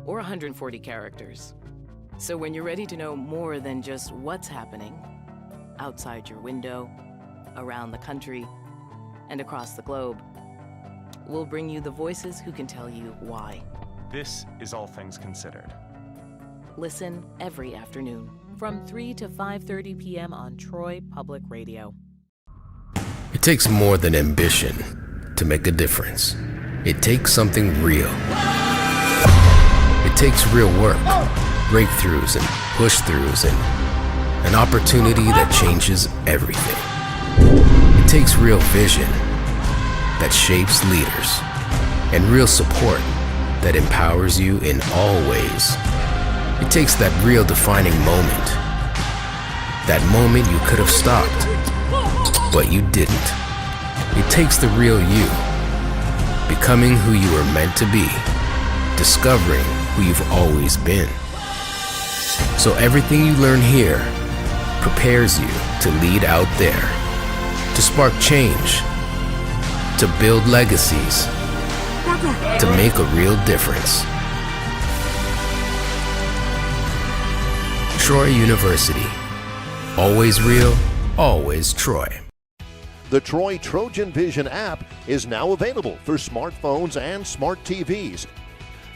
or 140 characters. So when you're ready to know more than just what's happening outside your window, around the country, and across the globe, we'll bring you the voices who can tell you why. This is All Things Considered. Listen every afternoon from 3 to 5:30 p.m. on Troy Public Radio. It takes more than ambition to make a difference. It takes something real. It takes real work, breakthroughs and push-throughs, and an opportunity that changes everything. It takes real vision that shapes leaders and real support that empowers you in all ways. It takes that real defining moment, that moment you could have stopped, but you didn't. It takes the real you, becoming who you were meant to be, discovering who you've always been. So everything you learn here prepares you to lead out there, to spark change, to build legacies, to make a real difference. Troy University. Always real, always Troy. The Troy Trojan Vision app is now available for smartphones and smart TVs.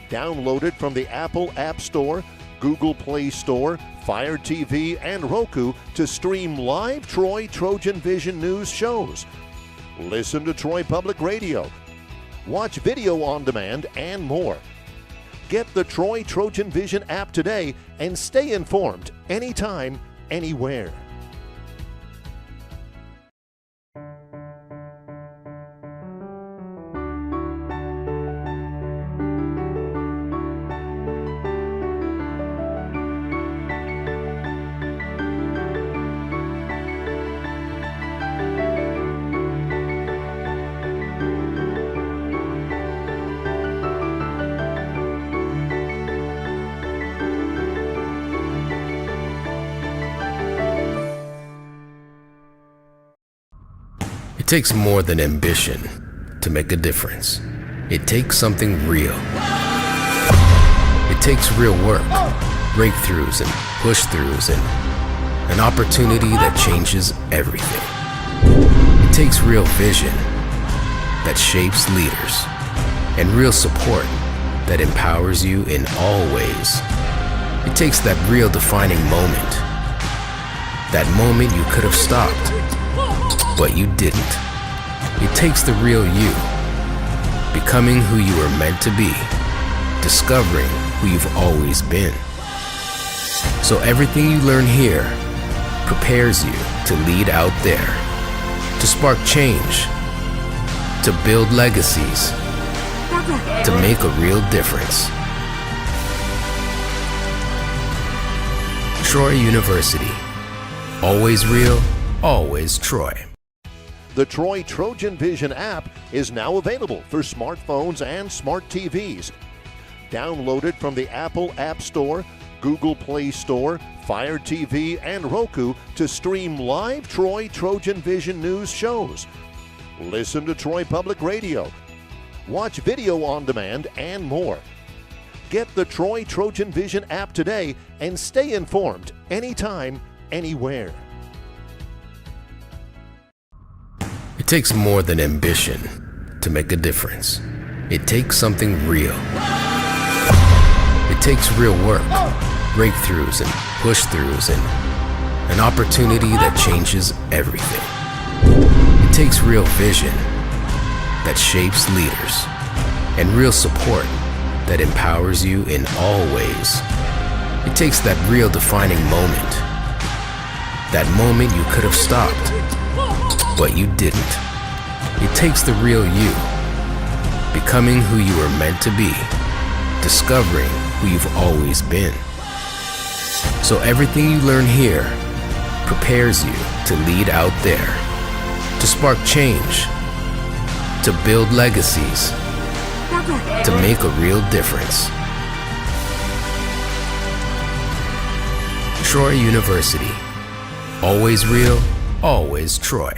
Download it from the Apple App Store, Google Play Store, Fire TV, and Roku to stream live Troy Trojan Vision News shows. Listen to Troy Public Radio. Watch video on demand and more. Get the Troy Trojan Vision app today and stay informed anytime, anywhere. It takes more than ambition to make a difference. It takes something real. It takes real work, breakthroughs and push-throughs, and an opportunity that changes everything. It takes real vision that shapes leaders and real support that empowers you in all ways. It takes that real defining moment, that moment you could have stopped, but you didn't. It takes the real you, becoming who you were meant to be, discovering who you've always been. So everything you learn here prepares you to lead out there, to spark change, to build legacies, to make a real difference. Troy University. Always real, always Troy. The Troy Trojan Vision app is now available for smartphones and smart TVs. Download it from the Apple App Store, Google Play Store, Fire TV, and Roku to stream live Troy Trojan Vision News shows. Listen to Troy Public Radio. Watch video on demand and more. Get the Troy Trojan Vision app today and stay informed anytime, anywhere. It takes more than ambition to make a difference. It takes something real. It takes real work, breakthroughs and push-throughs, and an opportunity that changes everything. It takes real vision that shapes leaders and real support that empowers you in all ways. It takes that real defining moment, that moment you could have stopped, but you didn't. It takes the real you, becoming who you were meant to be, discovering who you've always been. So everything you learn here prepares you to lead out there, to spark change, to build legacies, to make a real difference. Troy University. Always real, always Troy.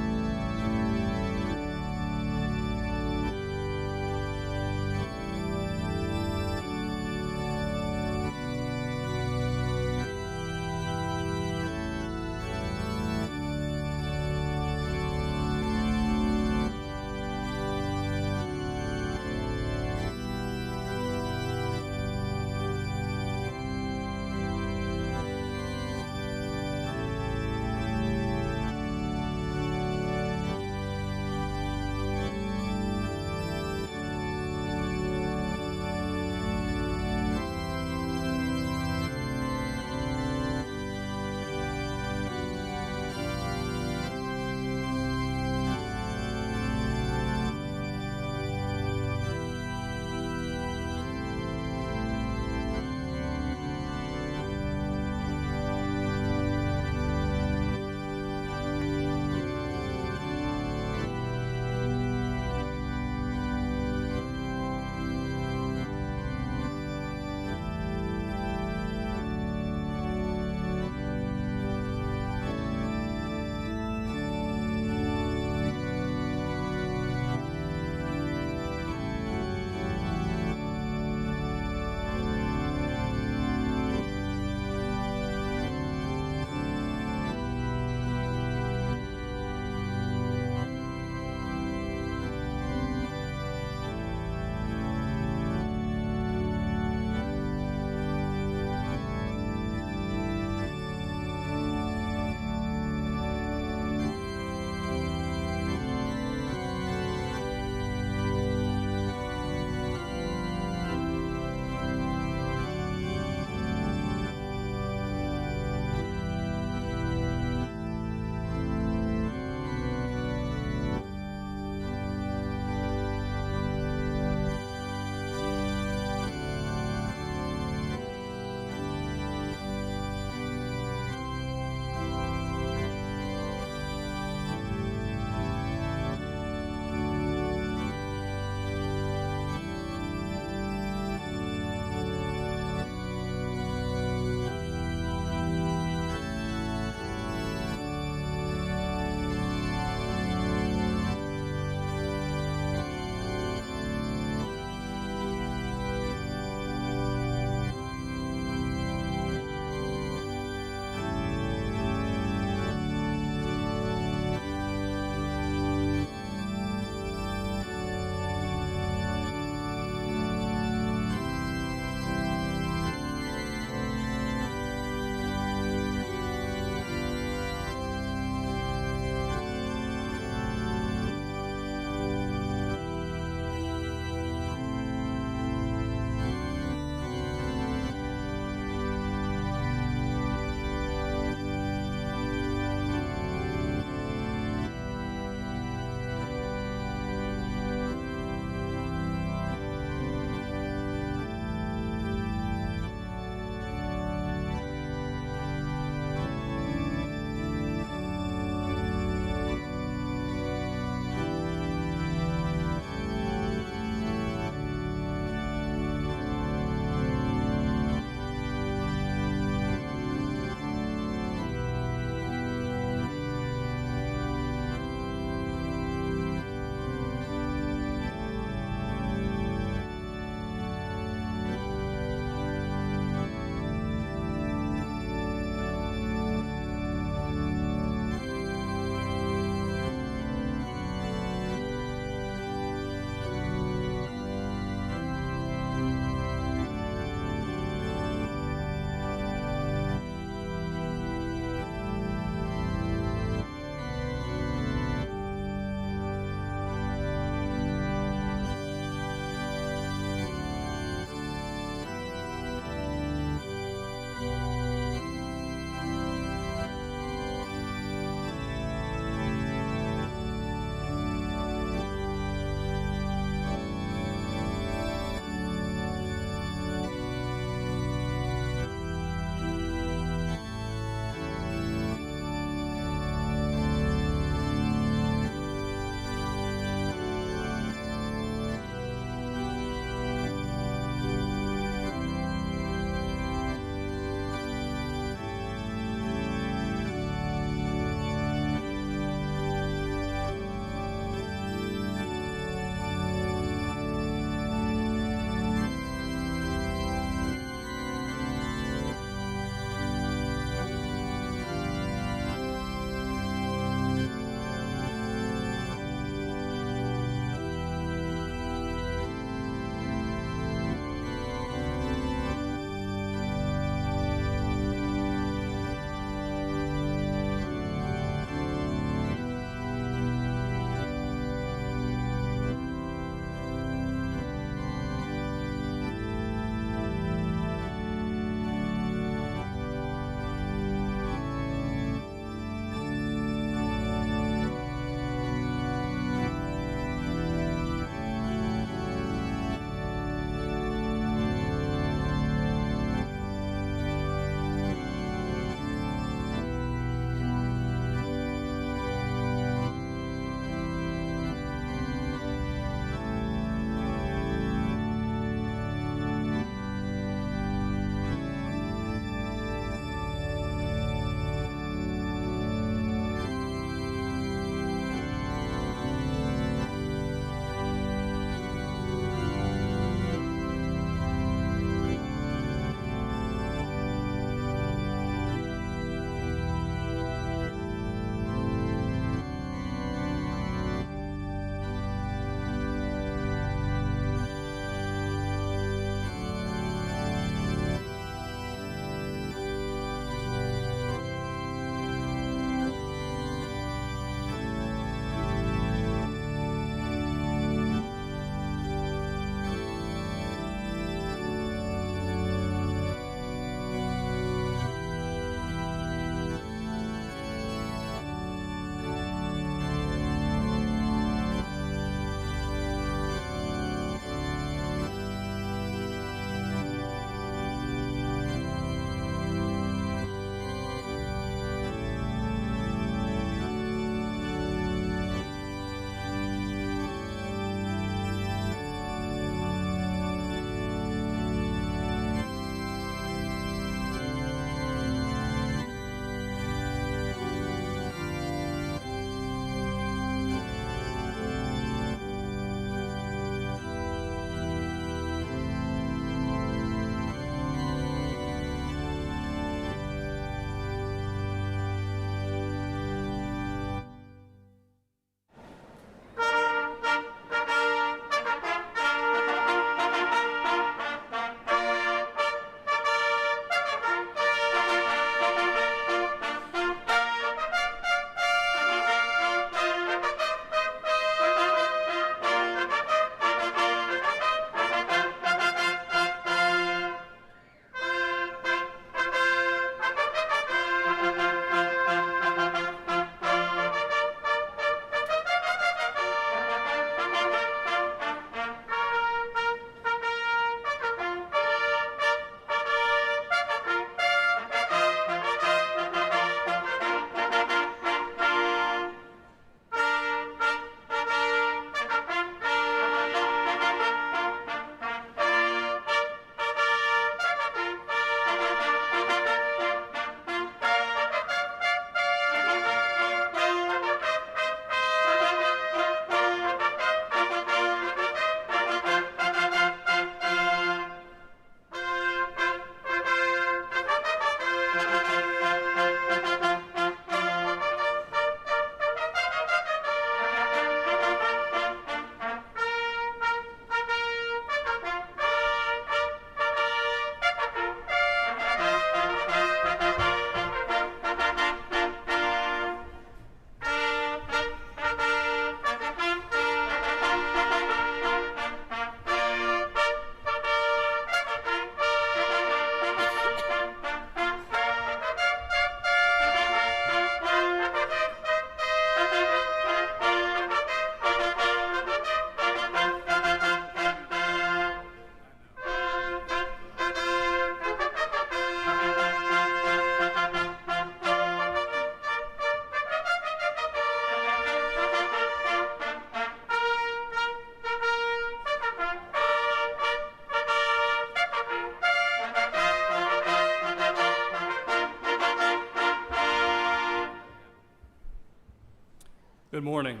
Good morning.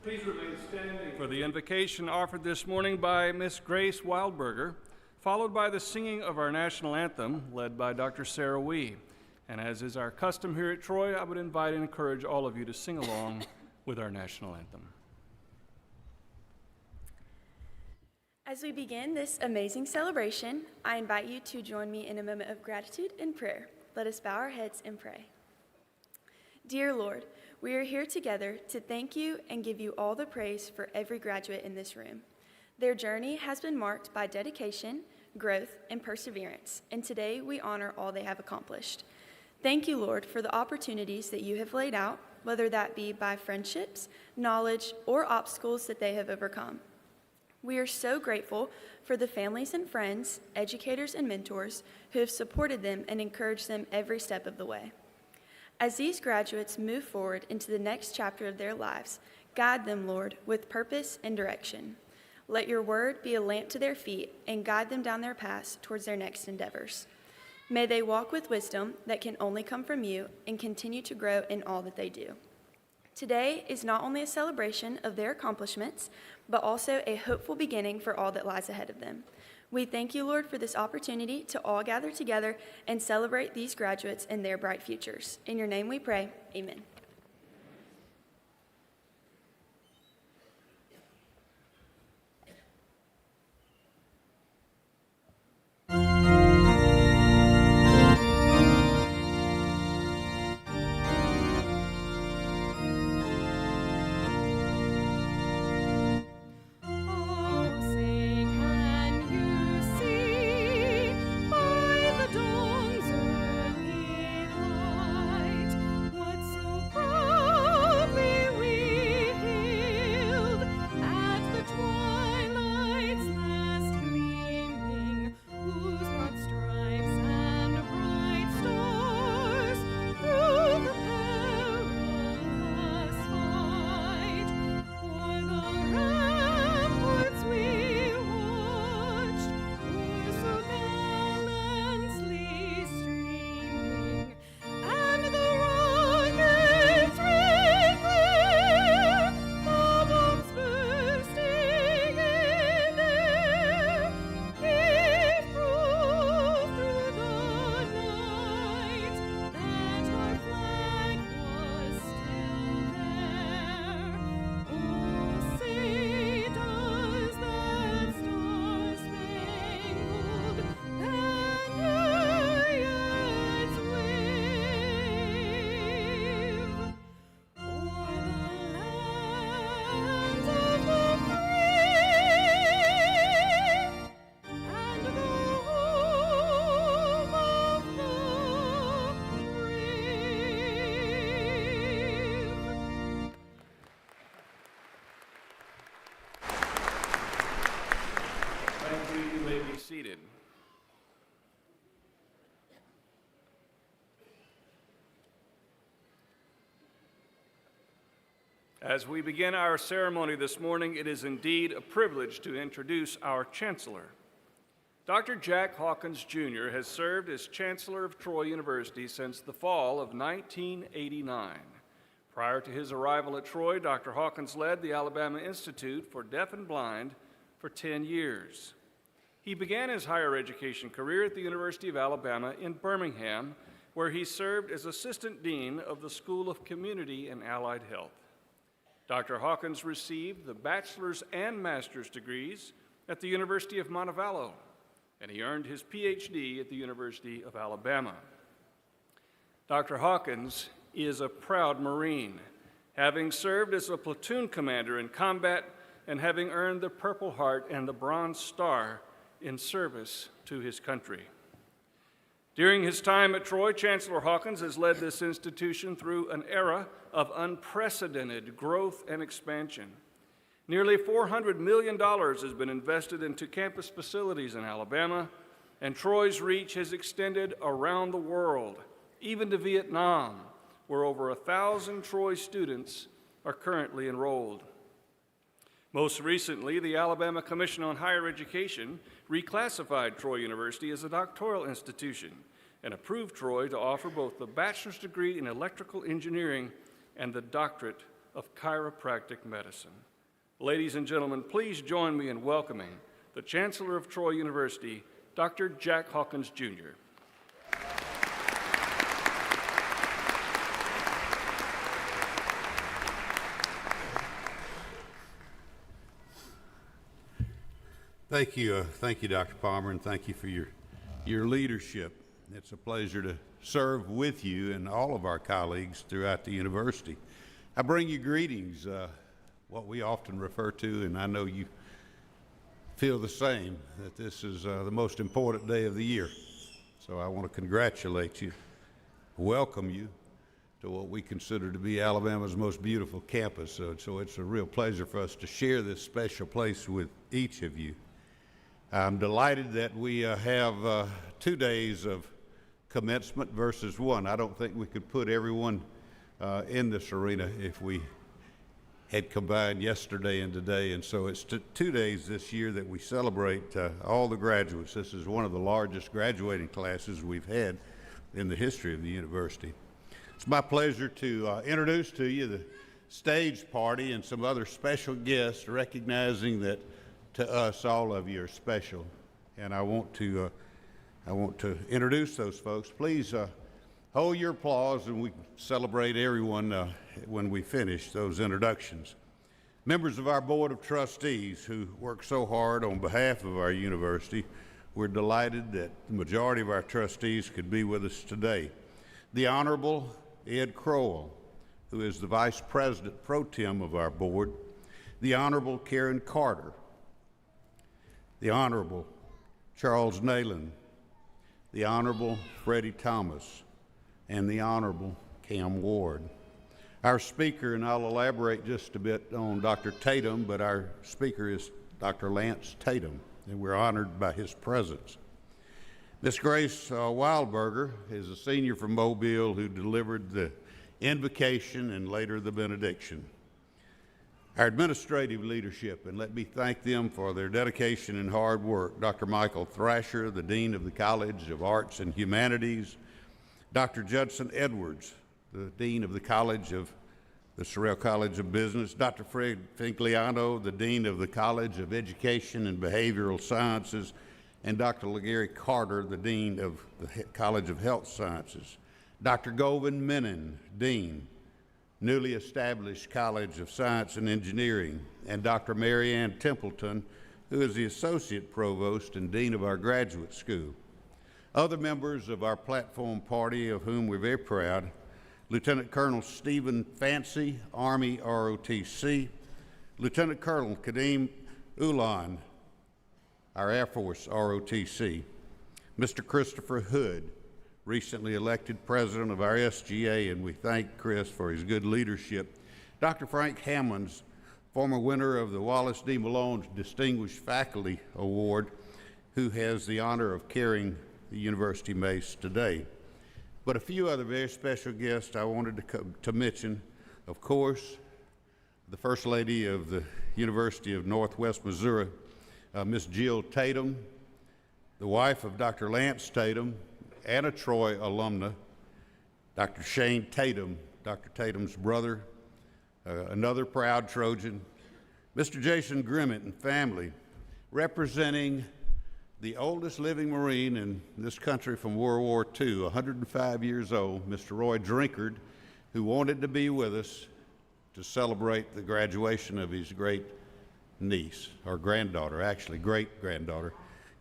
Please remain standing for the invocation offered this morning by Miss Grace Wildberger, followed by the singing of our national anthem led by Dr. Sarah Wee. And as is our custom here at Troy, I would invite and encourage all of you to sing along with our national anthem. As we begin this amazing celebration, I invite you to join me in a moment of gratitude and prayer. Let us bow our heads and pray. Dear Lord, we are here together to thank you and give you all the praise for every graduate in this room. Their journey has been marked by dedication, growth, and perseverance, and today we honor all they have accomplished. Thank you, Lord, for the opportunities that you have laid out, whether that be by friendships, knowledge, or obstacles that they have overcome. We are so grateful for the families and friends, educators and mentors who have supported them and encouraged them every step of the way. As these graduates move forward into the next chapter of their lives, guide them, Lord, with purpose and direction. Let your word be a lamp to their feet and guide them down their paths towards their next endeavors. May they walk with wisdom that can only come from you and continue to grow in all that they do. Today is not only a celebration of their accomplishments, but also a hopeful beginning for all that lies ahead of them. We thank you, Lord, for this opportunity to all gather together and celebrate these graduates and their bright futures. In your name we pray, amen. Seated. As we begin our ceremony this morning, it is indeed a privilege to introduce our Chancellor. Dr. Jack Hawkins, Jr. has served as Chancellor of Troy University since the fall of 1989. Prior to his arrival at Troy, Dr. Hawkins led the Alabama Institute for Deaf and Blind for 10 years. He began his higher education career at the University of Alabama in Birmingham, where he served as Assistant Dean of the School of Community and Allied Health. Dr. Hawkins received the bachelor's and master's degrees at the University of Montevallo, and he earned his PhD at the University of Alabama. Dr. Hawkins is a proud Marine, having served as a platoon commander in combat and having earned the Purple Heart and the Bronze Star in service to his country. During his time at Troy, Chancellor Hawkins has led this institution through an era of unprecedented growth and expansion. Nearly $400 million has been invested into campus facilities in Alabama, and Troy's reach has extended around the world, even to Vietnam, where over 1,000 Troy students are currently enrolled. Most recently, the Alabama Commission on Higher Education reclassified Troy University as a doctoral institution and approved Troy to offer both the bachelor's degree in electrical engineering and the Doctorate of Chiropractic Medicine. Ladies and gentlemen, please join me in welcoming the Chancellor of Troy University, Dr. Jack Hawkins, Jr. Thank you, Dr. Palmer, and thank you for your leadership. It's a pleasure to serve with you and all of our colleagues throughout the university. I bring you greetings, what we often refer to, and I know you feel the same, that this is the most important day of the year. So I want to congratulate you, welcome you to what we consider to be Alabama's most beautiful campus. So it's a real pleasure for us to share this special place with each of you. I'm delighted that we have 2 days of commencement versus one. I don't think we could put everyone in this arena if we had combined yesterday and today, and so it's 2 days this year that we celebrate all the graduates. This is one of the largest graduating classes we've had in the history of the university. It's my pleasure to introduce to you the stage party and some other special guests, recognizing that to us, all of you are special, and I want to introduce those folks. Please hold your applause, and we celebrate everyone when we finish those introductions. Members of our Board of Trustees who work so hard on behalf of our university, we're delighted that the majority of our trustees could be with us today. The Honorable Ed Crowell, who is the Vice President Pro Tem of our board. The Honorable Karen Carter. The Honorable Charles Nayland, the Honorable Freddie Thomas, and the Honorable Cam Ward. Our speaker, and I'll elaborate just a bit on Dr. Tatum, but our speaker is Dr. Lance Tatum, and we're honored by his presence. Miss Grace Wildberger is a senior from Mobile who delivered the invocation and later the benediction. Our administrative leadership, and let me thank them for their dedication and hard work. Dr. Michael Thrasher, the Dean of the College of Arts and Humanities. Dr. Judson Edwards, the Dean of the Sorrell College of Business. Dr. Fred Finkliano, the Dean of the College of Education and Behavioral Sciences. And Dr. LaGary Carter, the Dean of the College of Health Sciences. Dr. Govind Menon, Dean, newly established College of Science and Engineering, and Dr. Mary Ann Templeton, who is the Associate Provost and Dean of our Graduate School. Other members of our platform party, of whom we're very proud: Lieutenant Colonel Stephen Fancy, Army ROTC, Lieutenant Colonel Kadeem Ulan, our Air Force ROTC, Mr. Christopher Hood, recently elected president of our SGA, and we thank Chris for his good leadership. Dr. Frank Hammonds, former winner of the Wallace D. Malone Distinguished Faculty Award, who has the honor of carrying the university mace today. But a few other very special guests I wanted to mention. Of course, the First Lady of the University of Northwest Missouri, Miss Jill Tatum, the wife of Dr. Lance Tatum, and a Troy alumna, Dr. Shane Tatum, Dr. Tatum's brother, another proud Trojan, Mr. Jason Grimmett and family, representing the oldest living Marine in this country from World War II, 105 years old, Mr. Roy Drinkard, who wanted to be with us to celebrate the graduation of his great niece, or granddaughter, actually great-granddaughter.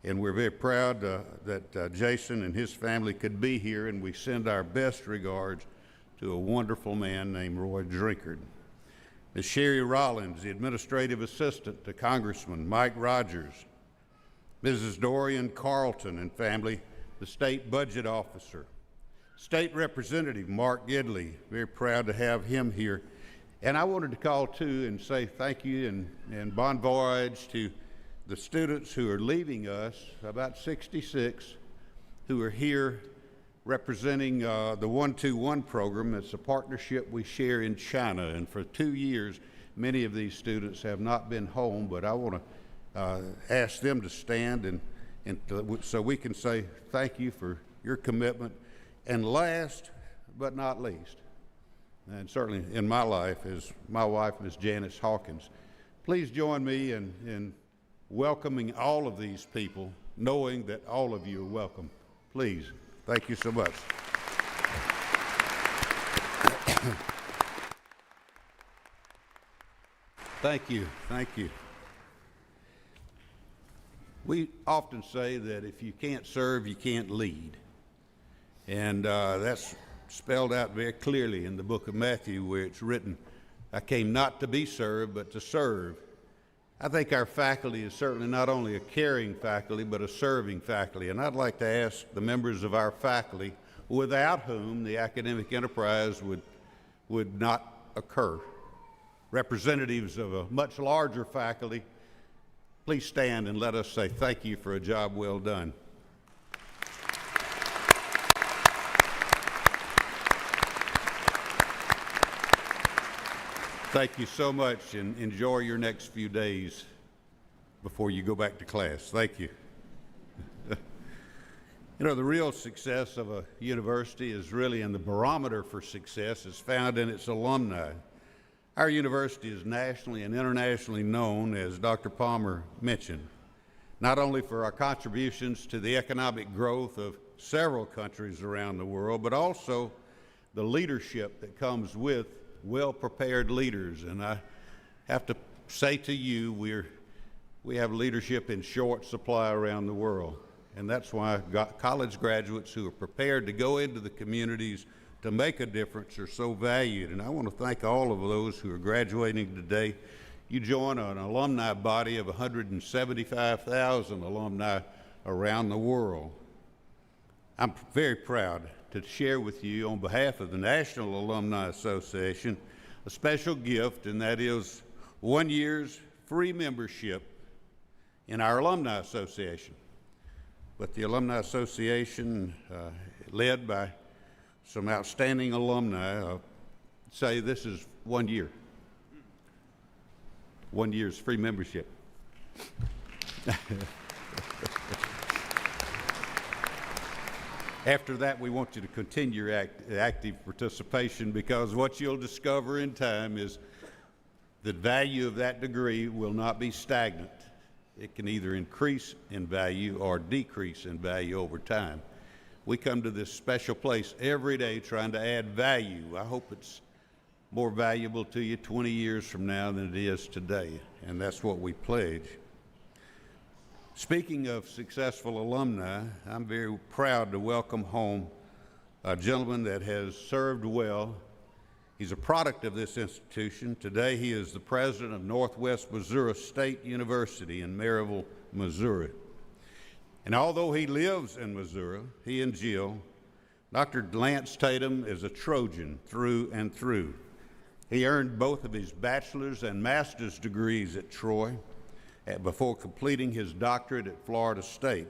And we're very proud that Jason and his family could be here, and we send our best regards to a wonderful man named Roy Drinkard. Ms. Sherry Rollins, the administrative assistant to Congressman Mike Rogers. Mrs. Dorian Carlton and family, the state budget officer. State Representative Mark Gidley, very proud to have him here. And I wanted to call too and say thank you and bon voyage to the students who are leaving us, about 66, who are here representing the 121 program. It's a partnership we share in China, and for 2 years, many of these students have not been home, but I want to ask them to stand so we can say thank you for your commitment. And last but not least, and certainly in my life, is my wife, Ms. Janice Hawkins. Please join me in welcoming all of these people, knowing that all of you are welcome. Please. Thank you so much. Thank you. Thank you. We often say that if you can't serve, you can't lead. And that's spelled out very clearly in the book of Matthew, where it's written, I came not to be served, but to serve. I think our faculty is certainly not only a caring faculty, but a serving faculty. And I'd like to ask the members of our faculty, without whom the academic enterprise would not occur, representatives of a much larger faculty, please stand and let us say thank you for a job well done. Thank you so much, and enjoy your next few days before you go back to class. Thank you. You know, the real success of a university is really, and the barometer for success is found in its alumni. Our university is nationally and internationally known, as Dr. Palmer mentioned, not only for our contributions to the economic growth of several countries around the world, but also the leadership that comes with well-prepared leaders. And I have to say to you, we have leadership in short supply around the world. And that's why college graduates who are prepared to go into the communities to make a difference are so valued. And I want to thank all of those who are graduating today. You join an alumni body of 175,000 alumni around the world. I'm very proud to share with you, on behalf of the National Alumni Association, a special gift, and that is 1 year's free membership in our Alumni Association. But the Alumni Association, led by some outstanding alumni, say this is 1 year. 1 year's free membership. After that, we want you to continue your active participation, because what you'll discover in time is the value of that degree will not be stagnant. It can either increase in value or decrease in value over time. We come to this special place every day trying to add value. I hope it's more valuable to you 20 years from now than it is today, and that's what we pledge. Speaking of successful alumni, I'm very proud to welcome home a gentleman that has served well. He's a product of this institution. Today, he is the president of Northwest Missouri State University in Maryville, Missouri. And although he lives in Missouri, he and Jill, Dr. Lance Tatum is a Trojan through and through. He earned both of his bachelor's and master's degrees at Troy before completing his doctorate at Florida State.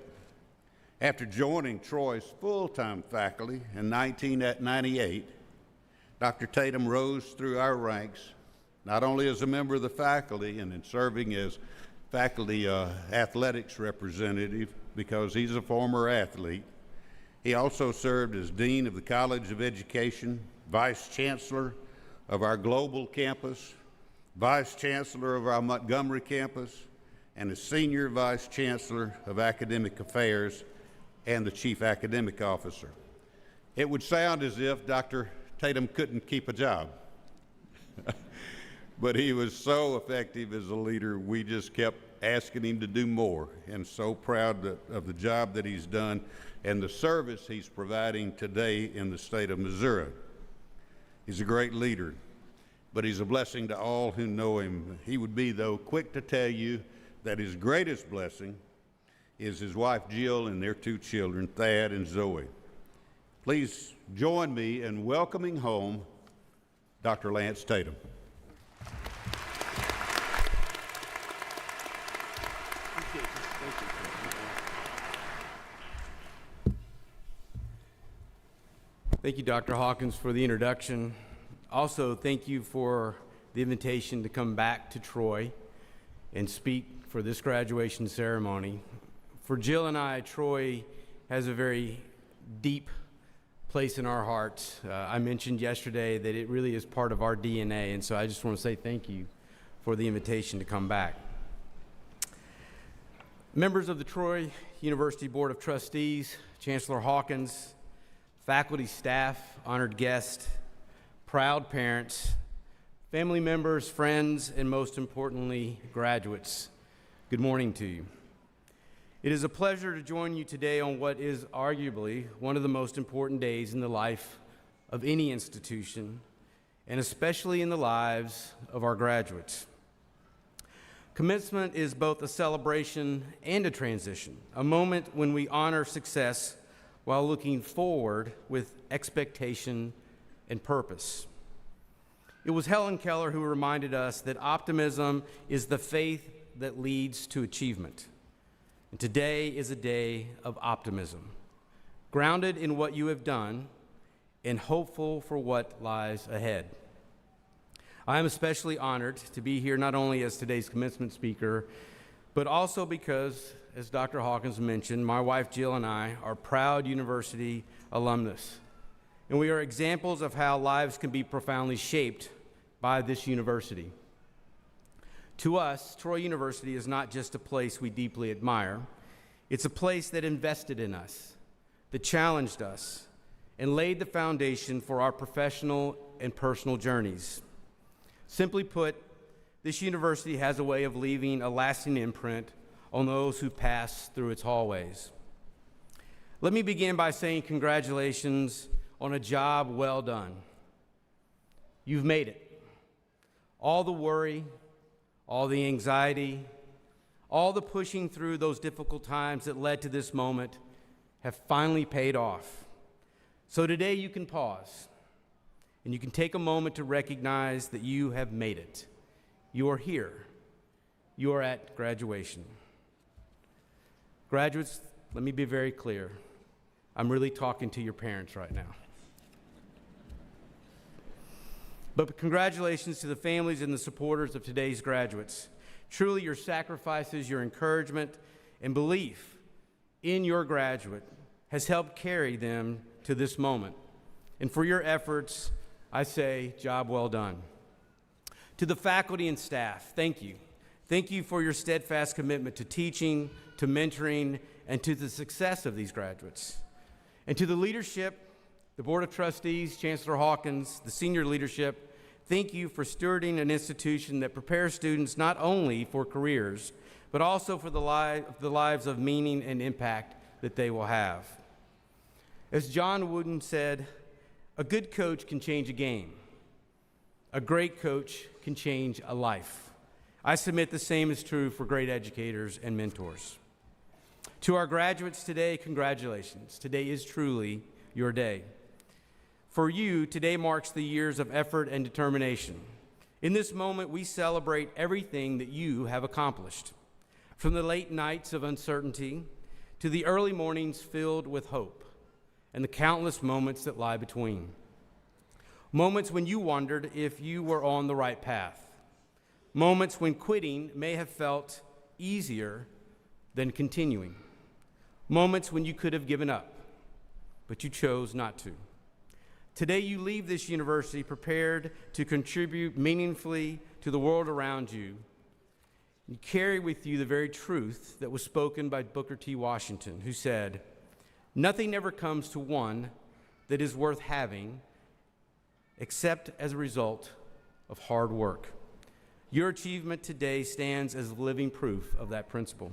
After joining Troy's full-time faculty in 1998, Dr. Tatum rose through our ranks, not only as a member of the faculty and in serving as faculty athletics representative, because he's a former athlete. He also served as Dean of the College of Education, Vice Chancellor of our global campus, Vice Chancellor of our Montgomery campus, and as Senior Vice Chancellor of Academic Affairs and the Chief Academic Officer. It would sound as if Dr. Tatum couldn't keep a job. But he was so effective as a leader, we just kept asking him to do more, and so proud of the job that he's done and the service he's providing today in the state of Missouri. He's a great leader, but he's a blessing to all who know him. He would be, though, quick to tell you that his greatest blessing is his wife Jill and their 2 children, Thad and Zoe. Please join me in welcoming home Dr. Lance Tatum. Thank you, Dr. Hawkins, for the introduction. Also, thank you for the invitation to come back to Troy and speak for this graduation ceremony. For Jill and I, Troy has a very deep place in our hearts. I mentioned yesterday that it really is part of our DNA, and so I just want to say thank you for the invitation to come back. Members of the Troy University Board of Trustees, Chancellor Hawkins, faculty, staff, honored guests, proud parents, family members, friends, and most importantly, graduates, good morning to you. It is a pleasure to join you today on what is arguably one of the most important days in the life of any institution, and especially in the lives of our graduates. Commencement is both a celebration and a transition, a moment when we honor success while looking forward with expectation and purpose. It was Helen Keller who reminded us that optimism is the faith that leads to achievement. And today is a day of optimism, grounded in what you have done and hopeful for what lies ahead. I am especially honored to be here not only as today's commencement speaker, but also because, as Dr. Hawkins mentioned, my wife Jill and I are proud university alumnus. And we are examples of how lives can be profoundly shaped by this university. To us, Troy University is not just a place we deeply admire. It's a place that invested in us, that challenged us, and laid the foundation for our professional and personal journeys. Simply put, this university has a way of leaving a lasting imprint on those who pass through its hallways. Let me begin by saying congratulations on a job well done. You've made it. All the worry, all the anxiety, all the pushing through those difficult times that led to this moment have finally paid off. So today you can pause and you can take a moment to recognize that you have made it. You are here. You are at graduation. Graduates, let me be very clear. I'm really talking to your parents right now. But congratulations to the families and the supporters of today's graduates. Truly, your sacrifices, your encouragement, and belief in your graduate has helped carry them to this moment. And for your efforts, I say, job well done. To the faculty and staff, thank you. Thank you for your steadfast commitment to teaching, to mentoring, and to the success of these graduates. And to the leadership, the Board of Trustees, Chancellor Hawkins, the senior leadership, thank you for stewarding an institution that prepares students not only for careers, but also for the lives of meaning and impact that they will have. As John Wooden said, a good coach can change a game. A great coach can change a life. I submit the same is true for great educators and mentors. To our graduates today, congratulations. Today is truly your day. For you, today marks the years of effort and determination. In this moment, we celebrate everything that you have accomplished, from the late nights of uncertainty to the early mornings filled with hope and the countless moments that lie between. Moments when you wondered if you were on the right path. Moments when quitting may have felt easier than continuing. Moments when you could have given up, but you chose not to. Today you leave this university prepared to contribute meaningfully to the world around you. You carry with you the very truth that was spoken by Booker T. Washington, who said, "Nothing ever comes to one that is worth having except as a result of hard work." Your achievement today stands as living proof of that principle.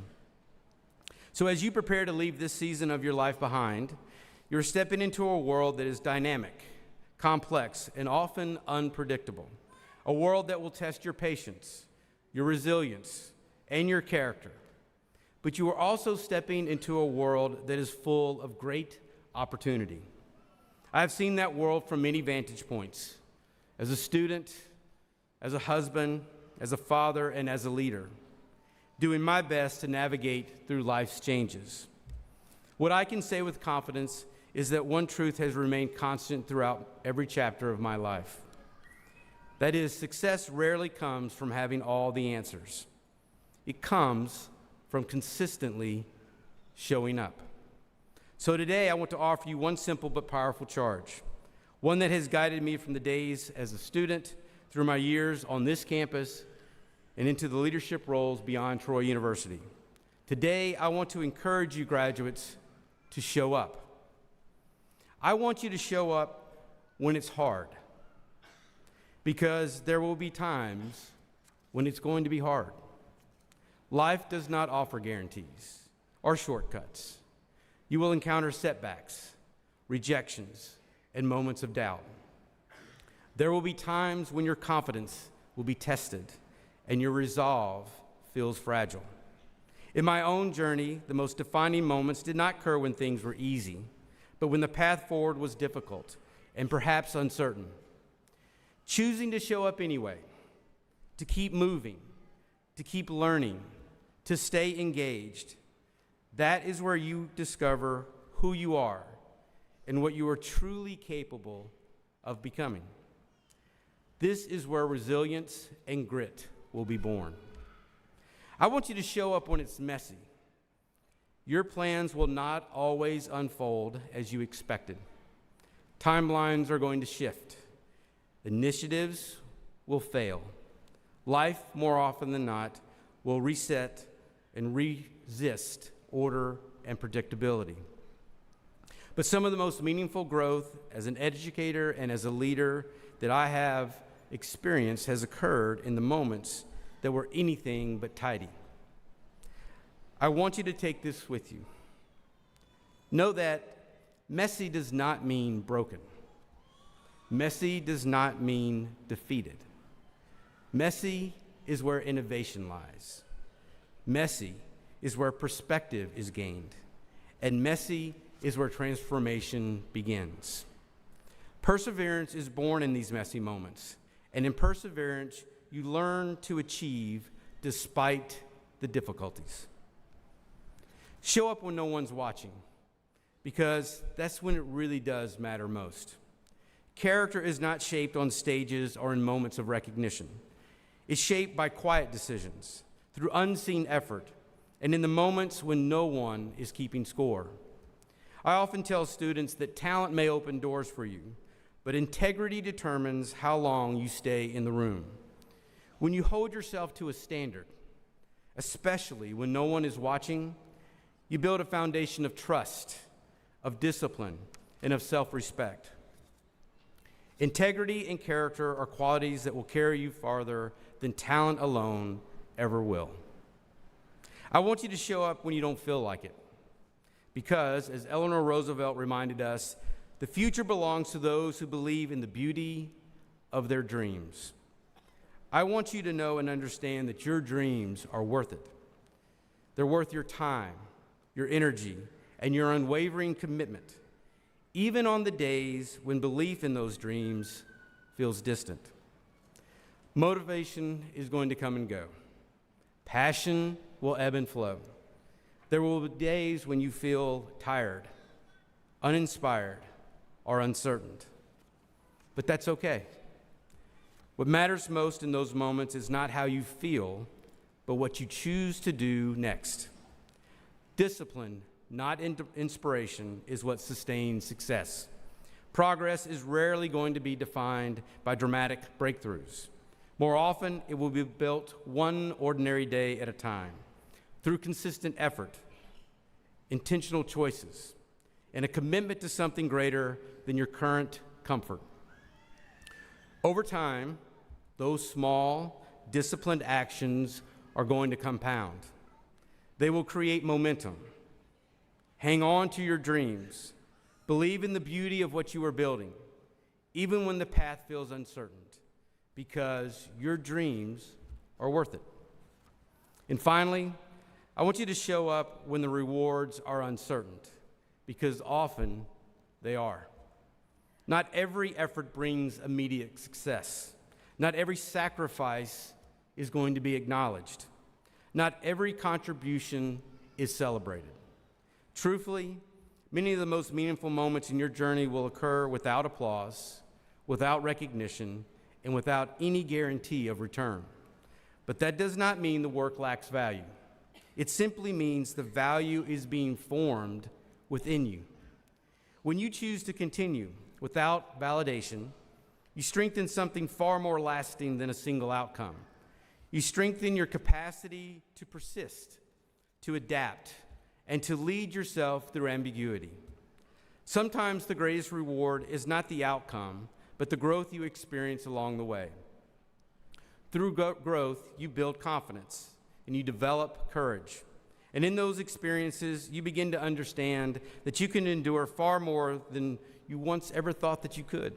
So as you prepare to leave this season of your life behind, you're stepping into a world that is dynamic, complex, and often unpredictable. A world that will test your patience, your resilience, and your character. But you are also stepping into a world that is full of great opportunity. I've seen that world from many vantage points. As a student, as a husband, as a father, and as a leader, doing my best to navigate through life's changes. What I can say with confidence is that one truth has remained constant throughout every chapter of my life. That is, success rarely comes from having all the answers. It comes from consistently showing up. So today I want to offer you one simple but powerful charge, one that has guided me from the days as a student through my years on this campus and into the leadership roles beyond Troy University. Today, I want to encourage you graduates to show up. I want you to show up when it's hard, because there will be times when it's going to be hard. Life does not offer guarantees or shortcuts. You will encounter setbacks, rejections, and moments of doubt. There will be times when your confidence will be tested and your resolve feels fragile. In my own journey, the most defining moments did not occur when things were easy, but when the path forward was difficult and perhaps uncertain. Choosing to show up anyway, to keep moving, to keep learning, to stay engaged, that is where you discover who you are and what you are truly capable of becoming. This is where resilience and grit will be born. I want you to show up when it's messy. Your plans will not always unfold as you expected. Timelines are going to shift. Initiatives will fail. Life, more often than not, will reset and resist order and predictability. But some of the most meaningful growth as an educator and as a leader that I have experienced has occurred in the moments that were anything but tidy. I want you to take this with you. Know that messy does not mean broken. Messy does not mean defeated. Messy is where innovation lies. Messy is where perspective is gained. And messy is where transformation begins. Perseverance is born in these messy moments. And in perseverance, you learn to achieve despite the difficulties. Show up when no one's watching, because that's when it really does matter most. Character is not shaped on stages or in moments of recognition. It's shaped by quiet decisions, through unseen effort, and in the moments when no one is keeping score. I often tell students that talent may open doors for you, but integrity determines how long you stay in the room. When you hold yourself to a standard, especially when no one is watching, you build a foundation of trust, of discipline, and of self-respect. Integrity and character are qualities that will carry you farther than talent alone ever will. I want you to show up when you don't feel like it, because, as Eleanor Roosevelt reminded us, the future belongs to those who believe in the beauty of their dreams. I want you to know and understand that your dreams are worth it. They're worth your time, your energy, and your unwavering commitment, even on the days when belief in those dreams feels distant. Motivation is going to come and go. Passion will ebb and flow. There will be days when you feel tired, uninspired, or uncertain. But that's okay. What matters most in those moments is not how you feel, but what you choose to do next. Discipline, not inspiration, is what sustains success. Progress is rarely going to be defined by dramatic breakthroughs. More often, it will be built one ordinary day at a time, through consistent effort, intentional choices, and a commitment to something greater than your current comfort. Over time, those small, disciplined actions are going to compound. They will create momentum. Hang on to your dreams. Believe in the beauty of what you are building, even when the path feels uncertain, because your dreams are worth it. And finally, I want you to show up when the rewards are uncertain, because often they are. Not every effort brings immediate success. Not every sacrifice is going to be acknowledged. Not every contribution is celebrated. Truthfully, many of the most meaningful moments in your journey will occur without applause, without recognition, and without any guarantee of return. But that does not mean the work lacks value. It simply means the value is being formed within you. When you choose to continue without validation, you strengthen something far more lasting than a single outcome. You strengthen your capacity to persist, to adapt, and to lead yourself through ambiguity. Sometimes the greatest reward is not the outcome, but the growth you experience along the way. Through growth, you build confidence and you develop courage. And in those experiences, you begin to understand that you can endure far more than you once ever thought that you could.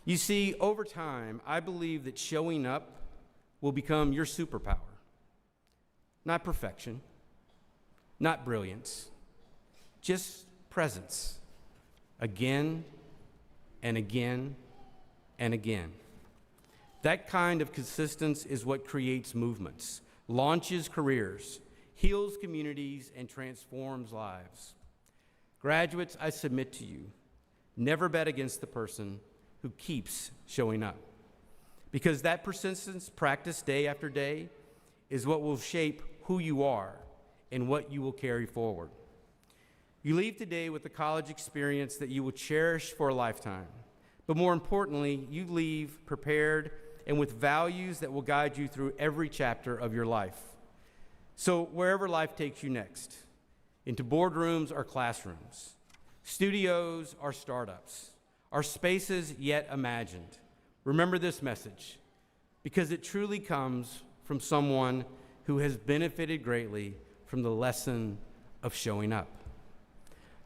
You see, over time, I believe that showing up will become your superpower. Not perfection, not brilliance, just presence. Again and again and again. That kind of consistency is what creates movements, launches careers, heals communities, and transforms lives. Graduates, I submit to you, never bet against the person who keeps showing up. Because that persistence, practiced day after day, is what will shape who you are and what you will carry forward. You leave today with a college experience that you will cherish for a lifetime. But more importantly, you leave prepared and with values that will guide you through every chapter of your life. So wherever life takes you next, into boardrooms or classrooms, studios or startups, or spaces yet imagined, remember this message, because it truly comes from someone who has benefited greatly from the lesson of showing up.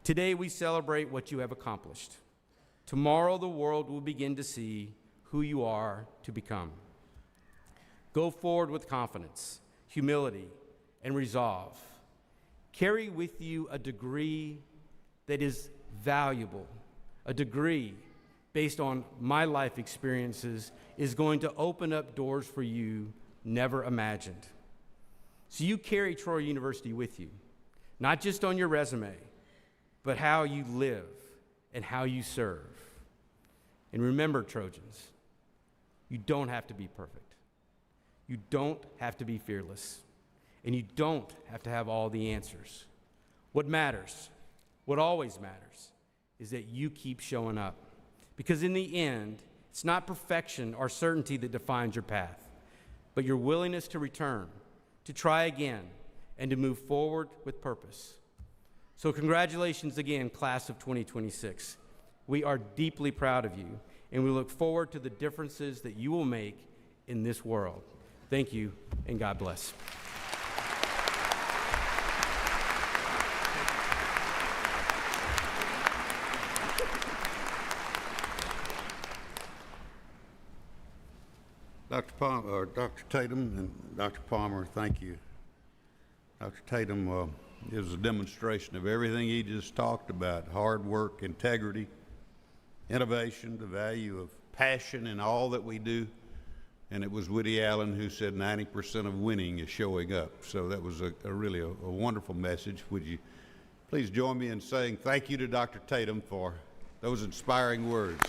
Today we celebrate what you have accomplished. Tomorrow the world will begin to see who you are to become. Go forward with confidence, humility, and resolve. Carry with you a degree that is valuable, a degree based on my life experiences is going to open up doors for you never imagined. So you carry Troy University with you, not just on your resume, but how you live and how you serve. And remember, Trojans, you don't have to be perfect. You don't have to be fearless. And you don't have to have all the answers. What matters, what always matters, is that you keep showing up. Because in the end, it's not perfection or certainty that defines your path, but your willingness to return, to try again, and to move forward with purpose. So congratulations again, class of 2026. We are deeply proud of you, and we look forward to the differences that you will make in this world. Thank you, and God bless. Dr. Tatum and Dr. Palmer, thank you. Dr. Tatum is a demonstration of everything he just talked about: hard work, integrity, innovation, the value of passion in all that we do. And it was Woody Allen who said 90% of winning is showing up. So that was a really wonderful message. Would you please join me in saying thank you to Dr. Tatum for those inspiring words.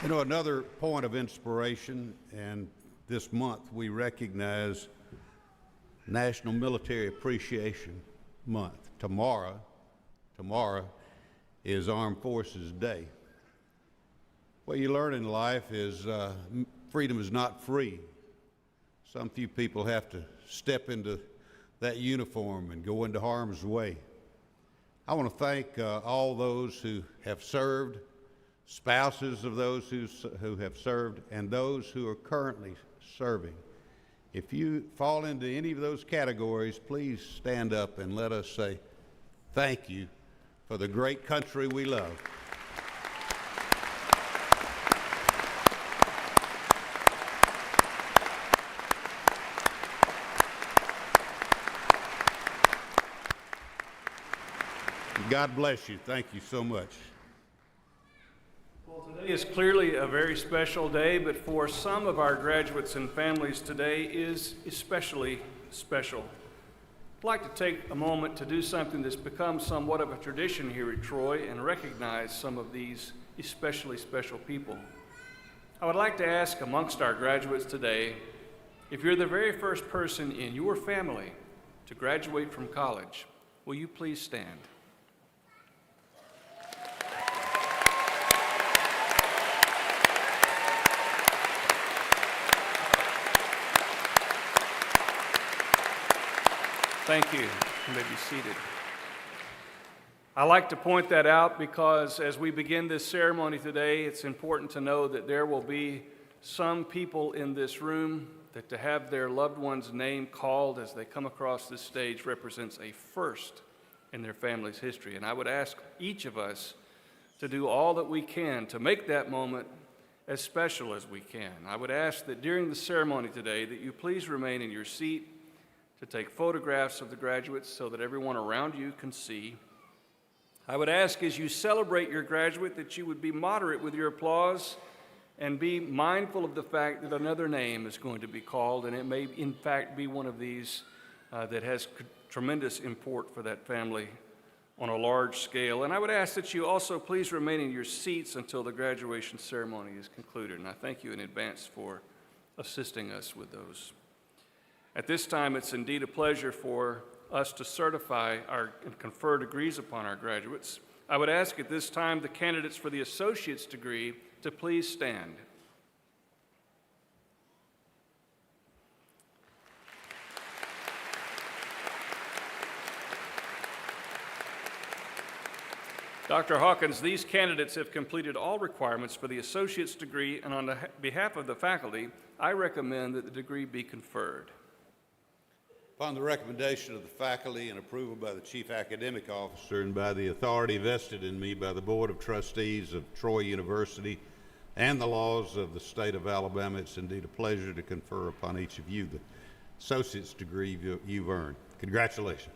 You know, another point of inspiration, and this month we recognize National Military Appreciation Month. Tomorrow is Armed Forces Day. What you learn in life is freedom is not free. Some few people have to step into that uniform and go into harm's way. I want to thank all those who have served, spouses of those who have served, and those who are currently serving. If you fall into any of those categories, please stand up and let us say thank you for the great country we love. God bless you. Thank you so much. Well, today is clearly a very special day, but for some of our graduates and families, today is especially special. I'd like to take a moment to do something that's become somewhat of a tradition here at Troy and recognize some of these especially special people. I would like to ask amongst our graduates today If you're the very first person in your family to graduate from college, will you please stand? Thank you. You may be seated. I like to point that out because as we begin this ceremony today, it's important to know that there will be some people in this room that to have their loved one's name called as they come across this stage represents a first in their family's history. And I would ask each of us to do all that we can to make that moment as special as we can. I would ask that during the ceremony today that you please remain in your seat to take photographs of the graduates so that everyone around you can see. I would ask as you celebrate your graduate that you would be moderate with your applause and be mindful of the fact that another name is going to be called, and it may in fact be one of these that has tremendous import for that family on a large scale. And I would ask that you also please remain in your seats until the graduation ceremony is concluded, and I thank you in advance for assisting us with those. At this time, it's indeed a pleasure for us to certify and confer degrees upon our graduates. I would ask at this time the candidates for the associate's degree to please stand. Dr. Hawkins, these candidates have completed all requirements for the associate's degree, and on behalf of the faculty, I recommend that the degree be conferred. Upon the recommendation of the faculty and approval by the Chief Academic Officer and by the authority vested in me by the Board of Trustees of Troy University and the laws of the state of Alabama, it's indeed a pleasure to confer upon each of you the associate's degree you've earned. Congratulations.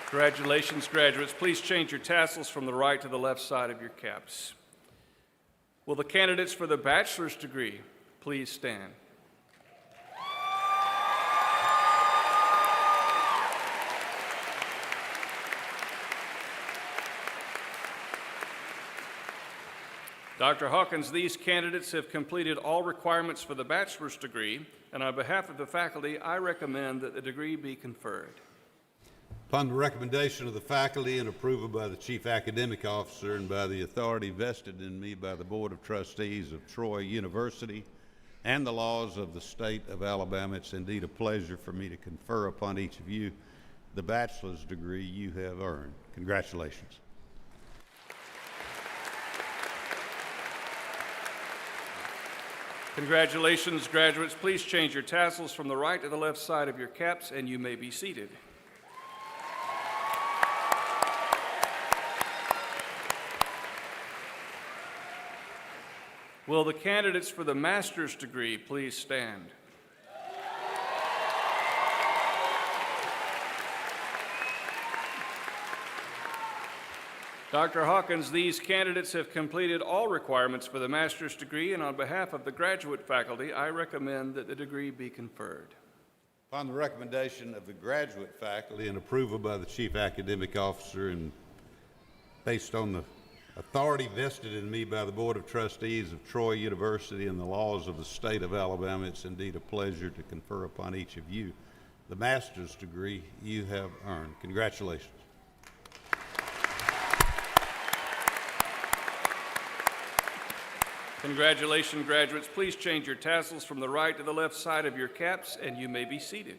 Congratulations, graduates. Please change your tassels from the right to the left side of your caps. Will the candidates for the bachelor's degree please stand? Dr. Hawkins, these candidates have completed all requirements for the bachelor's degree, and on behalf of the faculty, I recommend that the degree be conferred. Upon the recommendation of the faculty and approval by the Chief Academic Officer and by the authority vested in me by the Board of Trustees of Troy University and the laws of the state of Alabama, it's indeed a pleasure for me to confer upon each of you the bachelor's degree you have earned. Congratulations. Congratulations, graduates. Please change your tassels from the right to the left side of your caps, and you may be seated. Will the candidates for the master's degree please stand? Dr. Hawkins, these candidates have completed all requirements for the master's degree, and on behalf of the graduate faculty, I recommend that the degree be conferred. Upon the recommendation of the graduate faculty and approval by the Chief Academic Officer and based on the authority vested in me by the Board of Trustees of Troy University and the laws of the state of Alabama, it's indeed a pleasure to confer upon each of you the master's degree you have earned. Congratulations. Congratulations, graduates. Please change your tassels from the right to the left side of your caps, and you may be seated.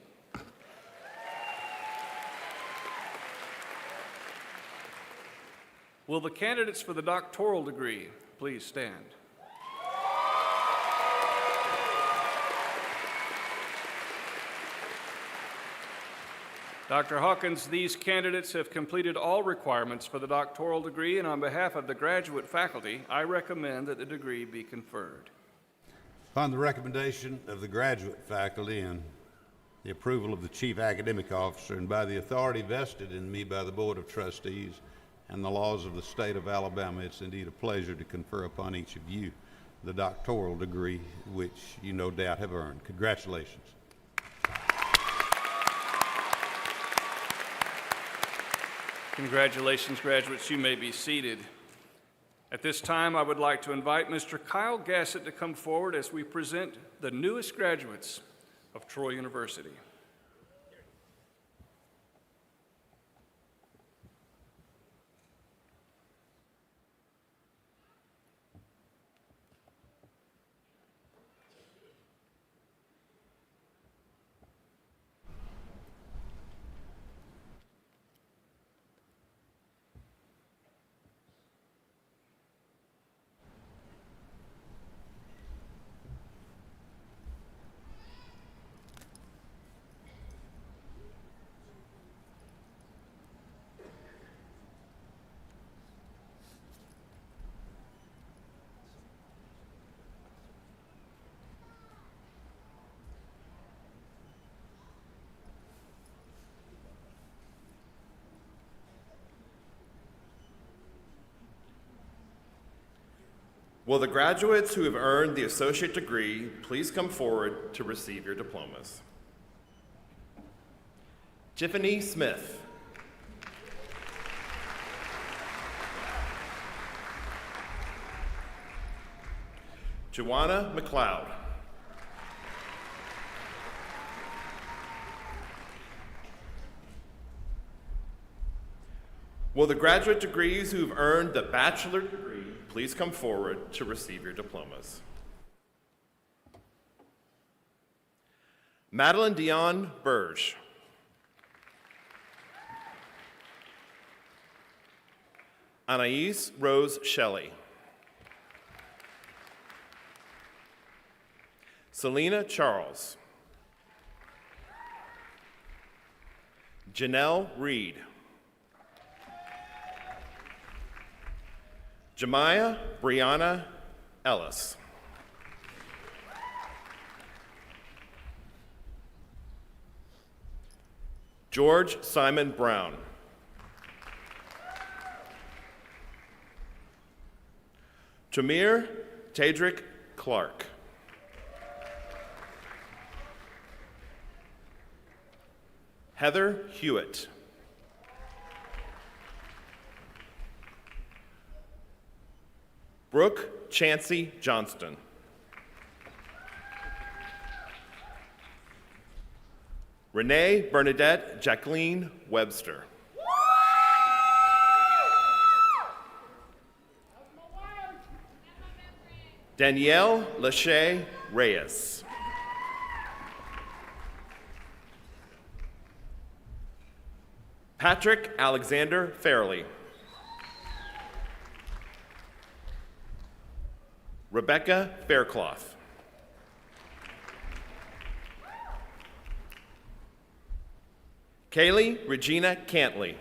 Will the candidates for the doctoral degree please stand? Dr. Hawkins, these candidates have completed all requirements for the doctoral degree, and on behalf of the graduate faculty, I recommend that the degree be conferred. Upon the recommendation of the graduate faculty and the approval of the Chief Academic Officer and by the authority vested in me by the Board of Trustees and the laws of the state of Alabama, it's indeed a pleasure to confer upon each of you the doctoral degree which you no doubt have earned. Congratulations. Congratulations, graduates. You may be seated. At this time, I would like to invite Mr. Kyle Gassett to come forward as we present the newest graduates of Troy University. Will the graduates who have earned the associate degree please come forward to receive your diplomas? Tiffany Smith. Joanna McLeod. Will the graduate degrees who have earned the bachelor degree please come forward to receive your diplomas? Madeline Dion Burge. Anais Rose Shelley. Selena Charles. Janelle Reed. Jemiah Brianna Ellis. George Simon Brown. Tamir Tadrick Clark. Heather Hewitt. Brooke Chancey Johnston. Renee Bernadette Jacqueline Webster. Danielle Lachey Reyes. Patrick Alexander Fairley. Rebecca Faircloth. Kaylee Regina Cantley.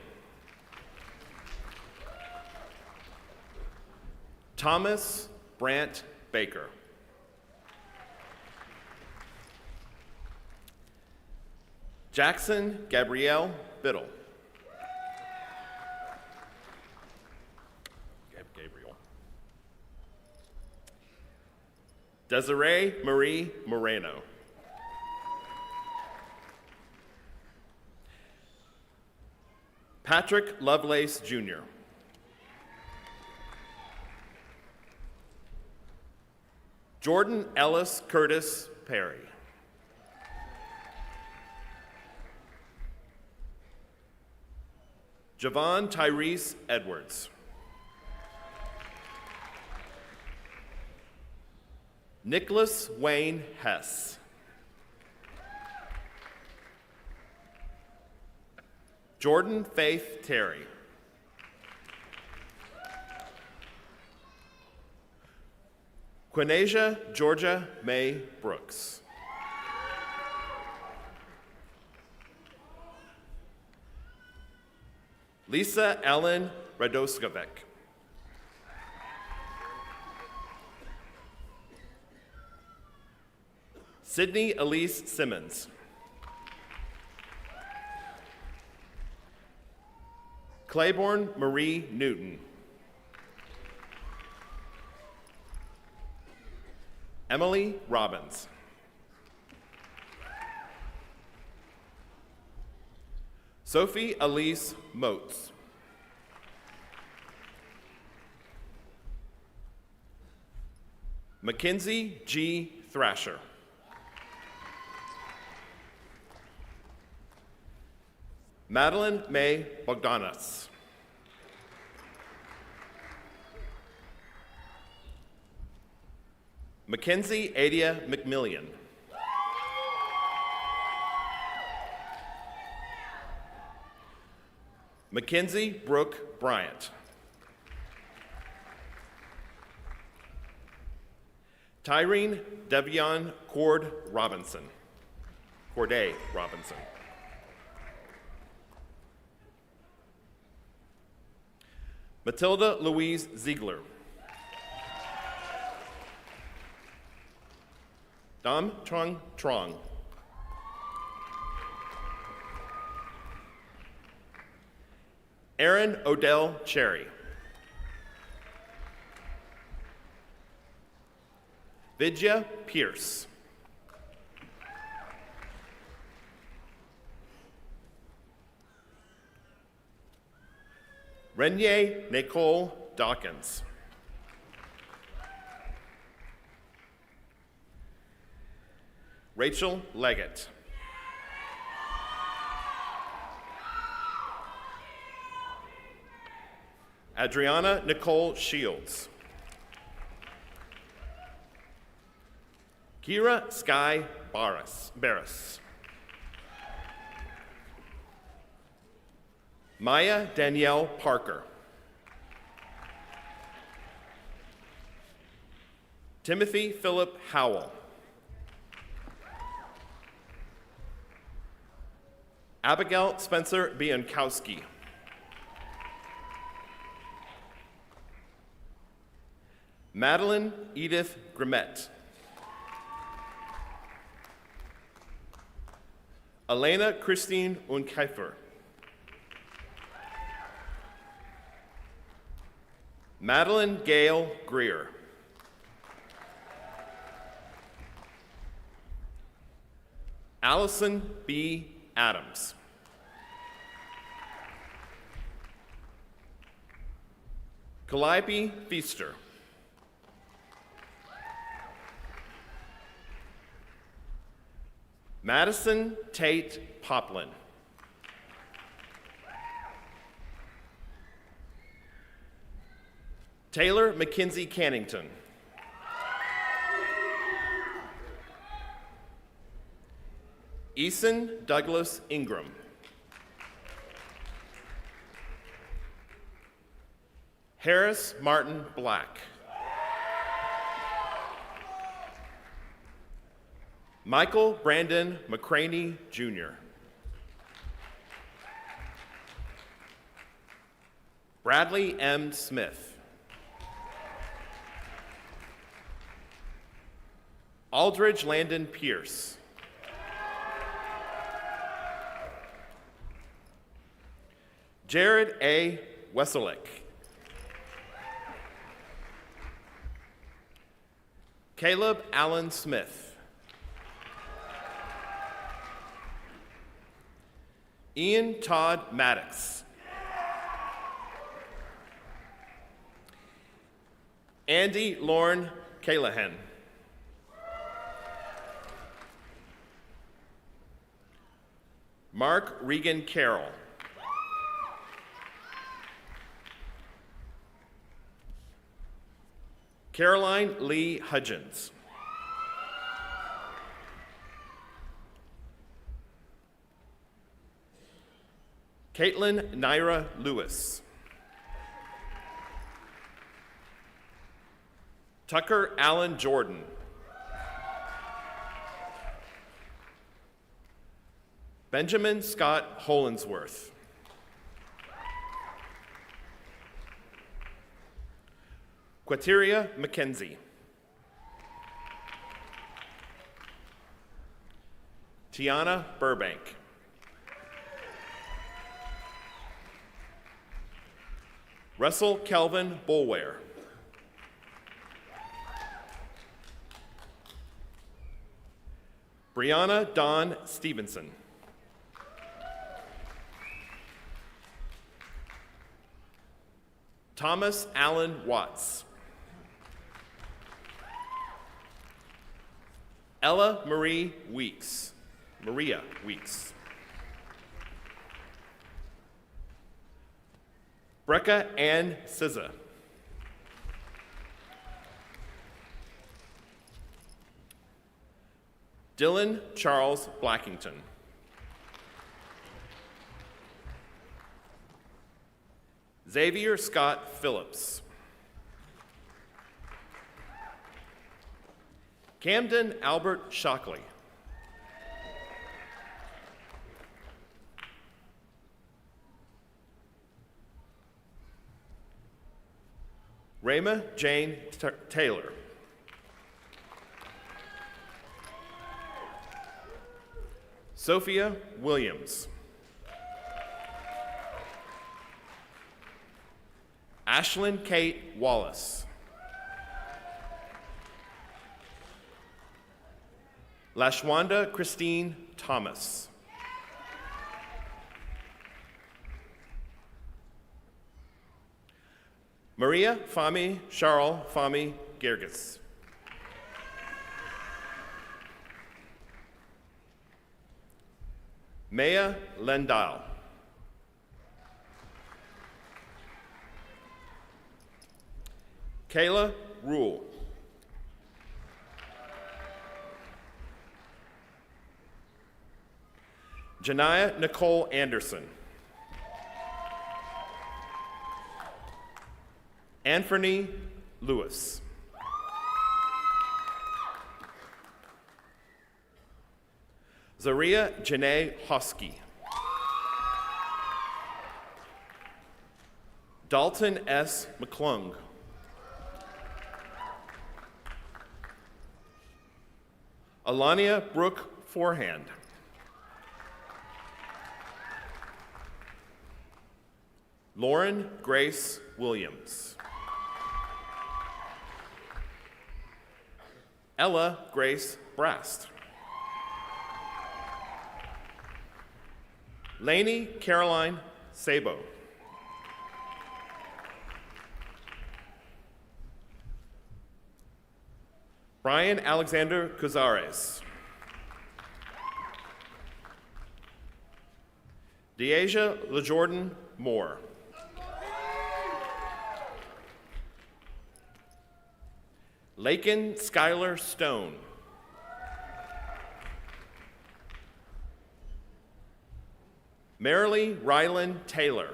Thomas Brant Baker. Jackson Gabrielle Biddle. Gabriel. Desiree Marie Moreno. Patrick Lovelace, Jr. Jordan Ellis Curtis Perry. Javon Tyrese Edwards. Nicholas Wayne Hess. Jordan Faith Terry. Quinasia Georgia May Brooks. Lisa Ellen Radoskovic. Sydney Elise Simmons. Claiborne Marie Newton. Emily Robbins. Sophie Elise Motes. Mackenzie G. Thrasher. Madeline May Bogdanas. Mackenzie Adia McMillian. Mackenzie Brooke Bryant. Tyrene Devion Corday Robinson. Matilda Louise Ziegler. Dam Trong. Aaron Odell Cherry. Vidya Pierce. Renier Nicole Dawkins. Rachel Leggett. Adriana Nicole Shields. Kira Sky Barris. Maya Danielle Parker. Timothy Philip Howell. Abigail Spencer Biankowski. Madeline Edith Grimmett. Elena Christine Unkeifer. Madeline Gail Greer. Allison B. Adams. Calliope Feaster. Madison Tate Poplin. Taylor Mackenzie Cannington. Eason Douglas Ingram. Harris Martin Black. Michael Brandon McCraney, Jr. Bradley M. Smith. Aldridge Landon Pierce. Jared A. Weselick. Caleb Allen Smith. Ian Todd Maddox. Andy Lauren Calahan. Mark Regan Carroll. Caroline Lee Hudgens. Caitlin Naira Lewis. Tucker Allen Jordan. Benjamin Scott Hollinsworth. Quateria McKenzie. Tiana Burbank. Russell Kelvin Bolware. Brianna Dawn Stevenson. Thomas Allen Watts. Ella Marie Weeks. Maria Weeks. Brecca Ann Sizza. Dylan Charles Blackington. Xavier Scott Phillips. Camden Albert Shockley. Rayma Jane Taylor. Sophia Williams. Ashlyn Kate Wallace. Lashwanda Christine Thomas. Maria Fami Charles Fami Gergis. Maya Lendal. Kayla Rule. Janiyah Nicole Anderson. Anthony Lewis. Zaria Janae Hosky. Dalton S. McClung. Alania Brooke Forehand. Lauren Grace Williams. Ella Grace Brast. Lainey Caroline Sabo. Brian Alexander Cazares. Deasia LaJordan Moore. Lakin Skylar Stone. Marilee Rylan Taylor.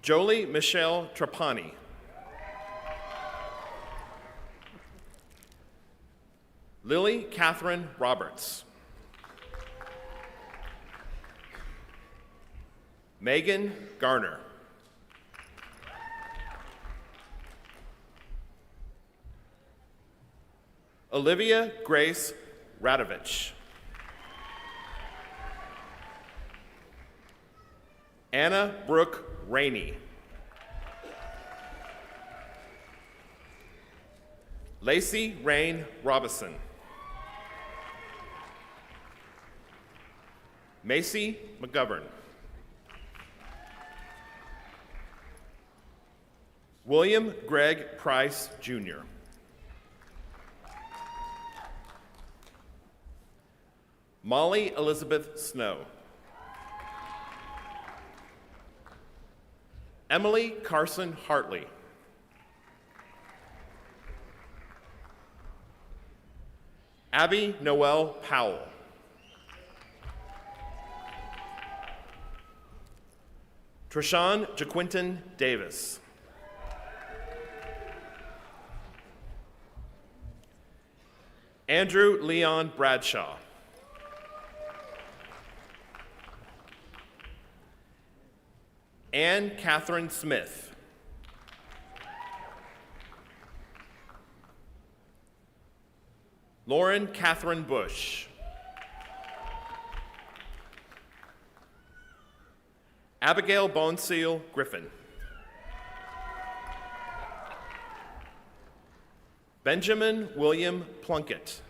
Jolie Michelle Trapani. Lily Catherine Roberts. Megan Garner. Olivia Grace Radovich. Anna Brooke Rainey. Lacey Rain Robison. Macy McGovern. William Greg Price, Jr. Molly Elizabeth Snow. Emily Carson Hartley. Abby Noel Powell. Trishawn Jaquinton Davis. Andrew Leon Bradshaw. Ann Catherine Smith. Lauren Catherine Bush. Abigail Bonseal Griffin. Benjamin William Plunkett.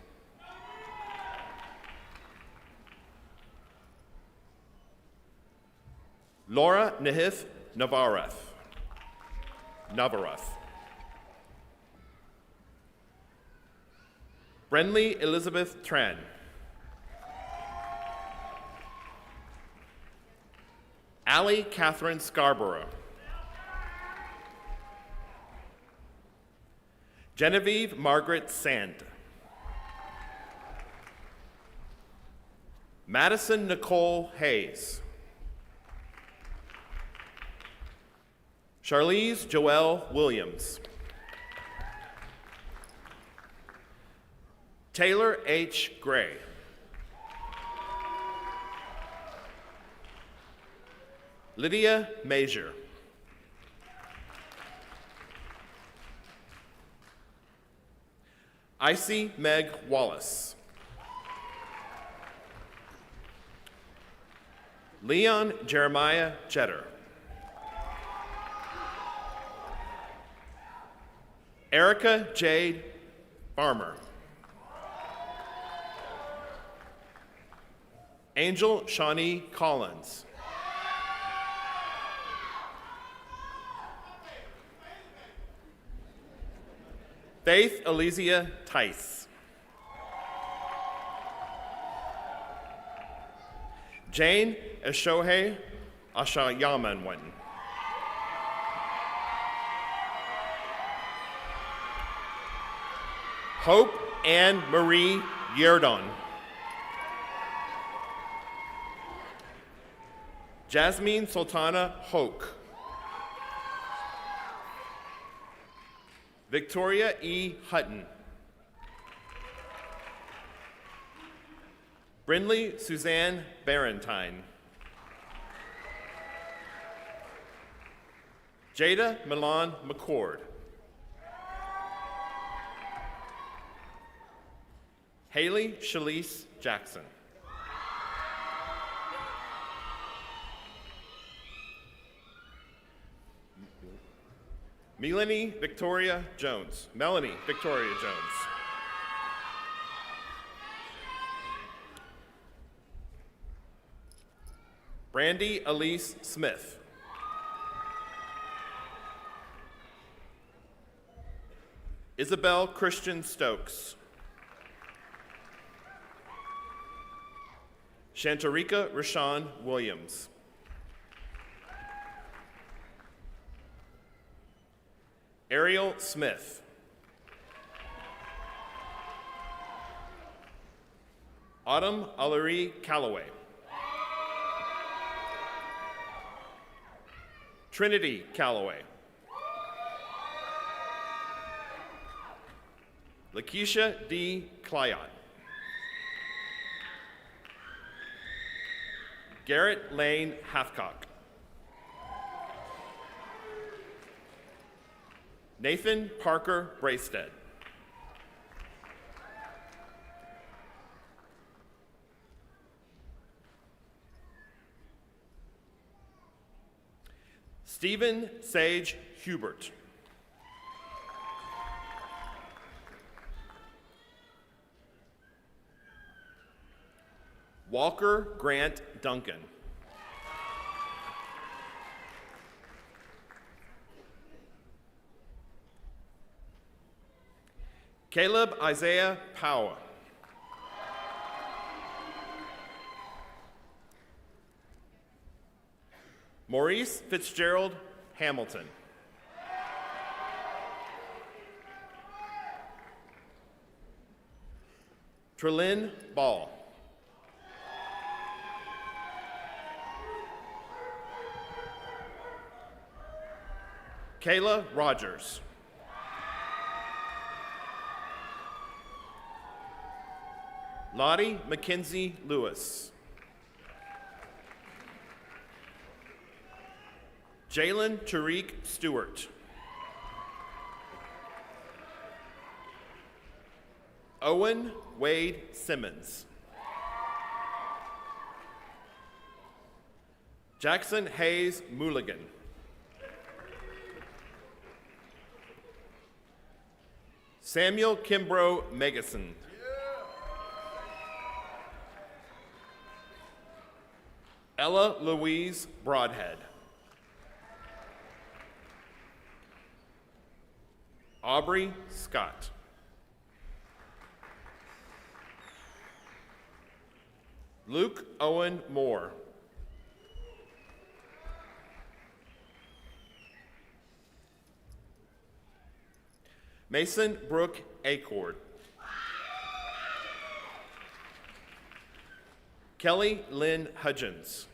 Laura Nahith Navarath. Brenly Elizabeth Tran. Allie Catherine Scarborough. Genevieve Margaret Sand. Madison Nicole Hayes. Charlize Joelle Williams. Taylor H. Gray. Lydia Major. Icy Meg Wallace. Leon Jeremiah Cheddar. Erica Jade Farmer. Angel Shawnee Collins. Faith Elysia Tice. Jane Eshohe Ashayamanwan. Hope Anne Marie Yerdon. Jasmine Sultana Hoke. Victoria E. Hutton. Brindley Suzanne Barentine. Jada Milan McCord. Haley Shalise Jackson. Melanie Victoria Jones. Melanie Victoria Jones. Brandy Elise Smith. Isabel Christian Stokes. Shantarika Rashawn Williams. Ariel Smith. Autumn Alarie Calloway. Trinity Calloway. Lakeisha D. Clyott. Garrett Lane Hathcock. Nathan Parker Braisted. Stephen Sage Hubert. Walker Grant Duncan. Caleb Isaiah Powell. Maurice Fitzgerald Hamilton. Trelyn Ball. Kayla Rogers. Lottie Mackenzie Lewis. Jalen Tariq Stewart. Owen Wade Simmons. Jackson Hayes Mulligan. Samuel Kimbrough Megason. Ella Louise Broadhead. Aubrey Scott. Luke Owen Moore. Mason Brooke Acord. Kelly Lynn Hudgens.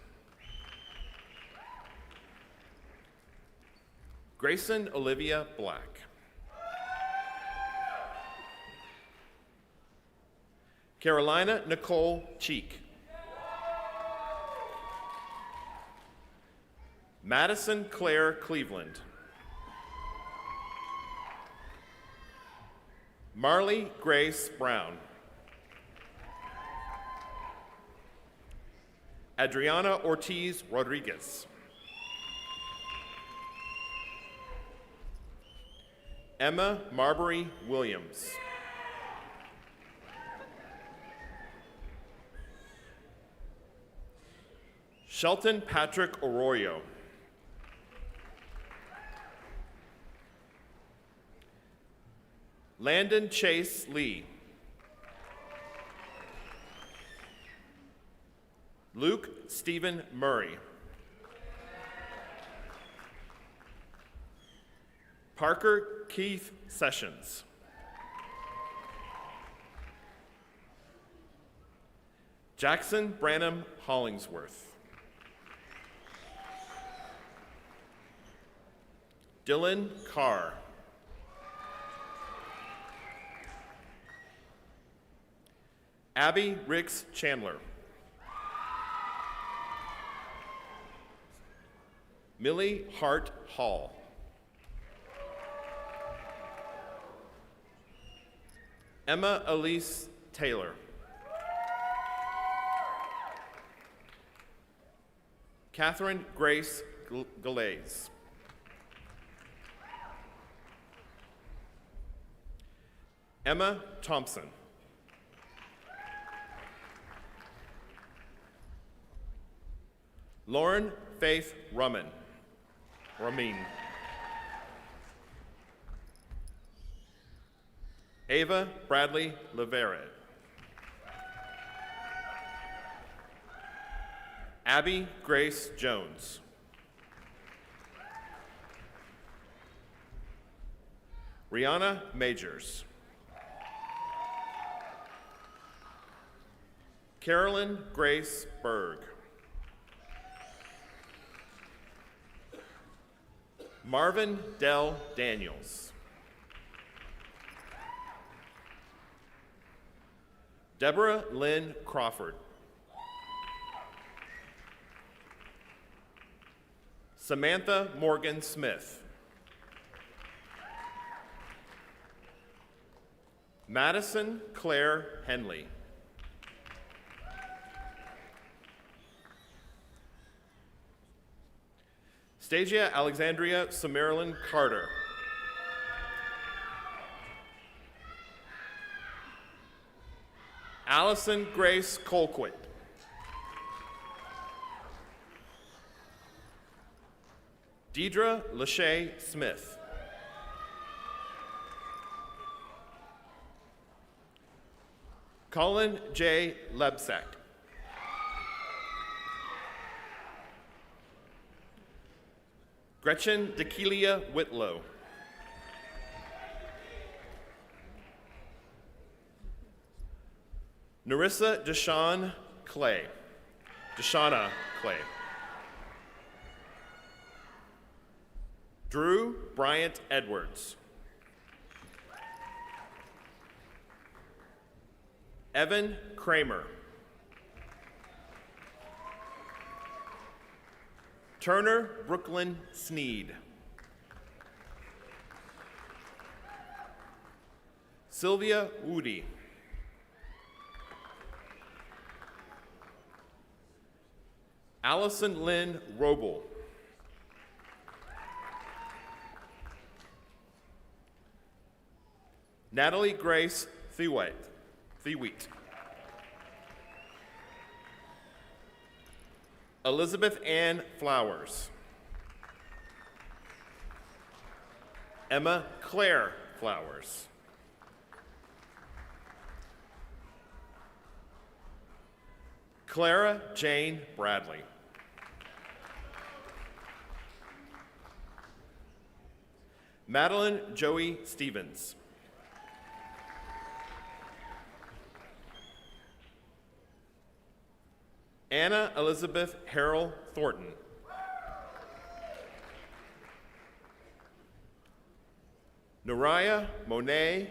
Grayson Olivia Black. Carolina Nicole Cheek. Madison Claire Cleveland. Marley Grace Brown. Adriana Ortiz Rodriguez. Emma Marbury Williams. Shelton Patrick Arroyo. Landon Chase Lee. Luke Stephen Murray. Parker Keith Sessions. Jackson Branham Hollingsworth. Dylan Carr. Abby Ricks Chandler. Millie Hart Hall. Emma Elise Taylor. Catherine Grace Galaze. Emma Thompson. Lauren Faith Ramin. Ava Bradley Leveret. Abby Grace Jones. Rihanna Majors. Carolyn Grace Berg. Marvin Dell Daniels. Deborah Lynn Crawford. Samantha Morgan Smith. Madison Claire Henley. Stasia Alexandria Summerlin Carter. Allison Grace Colquitt. Deidre Lachey Smith. Colin J. Lebsack. Gretchen Dekelia Whitlow. Narissa Deshauna Clay. Drew Bryant Edwards. Evan Kramer. Turner Brooklyn Sneed. Sylvia Woody. Allison Lynn Roble. Natalie Grace Thewet. Elizabeth Ann Flowers. Emma Claire Flowers. Clara Jane Bradley. Madeline Joey Stevens. Anna Elizabeth Harrell Thornton. Noraya Monet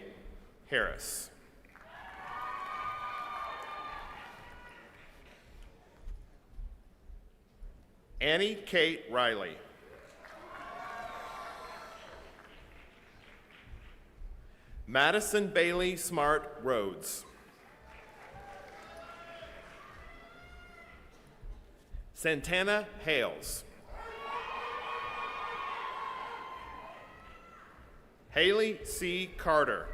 Harris. Annie Kate Riley. Madison Bailey Smart Rhodes. Santana Hales. Haley C. Carter.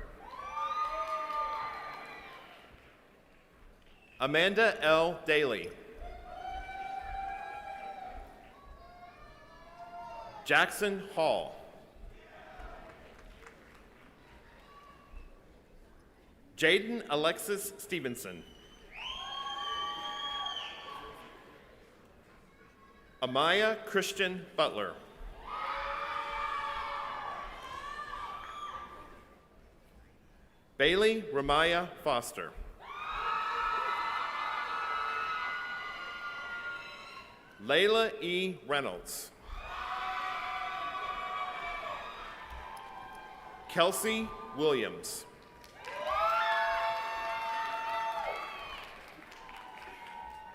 Amanda L. Daly. Jackson Hall. Jaden Alexis Stevenson. Amaya Christian Butler. Bailey Ramaya Foster. Layla E. Reynolds. Kelsey Williams.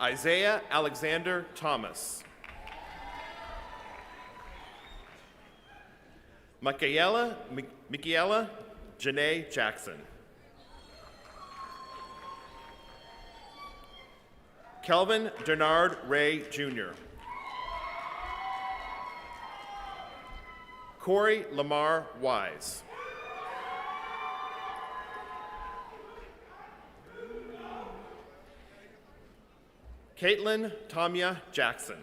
Isaiah Alexander Thomas. Michaela Janae Jackson. Kelvin Bernard Ray Jr. Corey Lamar Wise. Caitlin Tamia Jackson.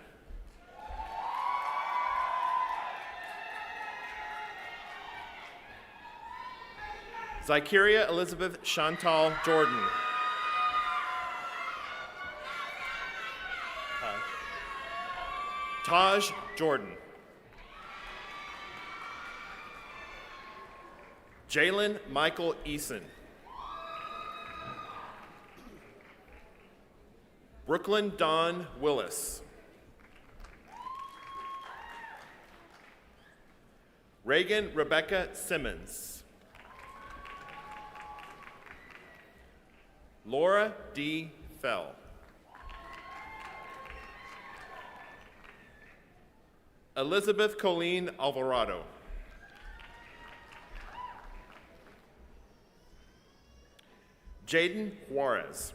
Zykeria Elizabeth Chantal Jordan. Taj Jordan. Jalen Michael Eason. Brooklyn Dawn Willis. Reagan Rebecca Simmons. Laura D. Fell. Elizabeth Colleen Alvarado. Jaden Juarez.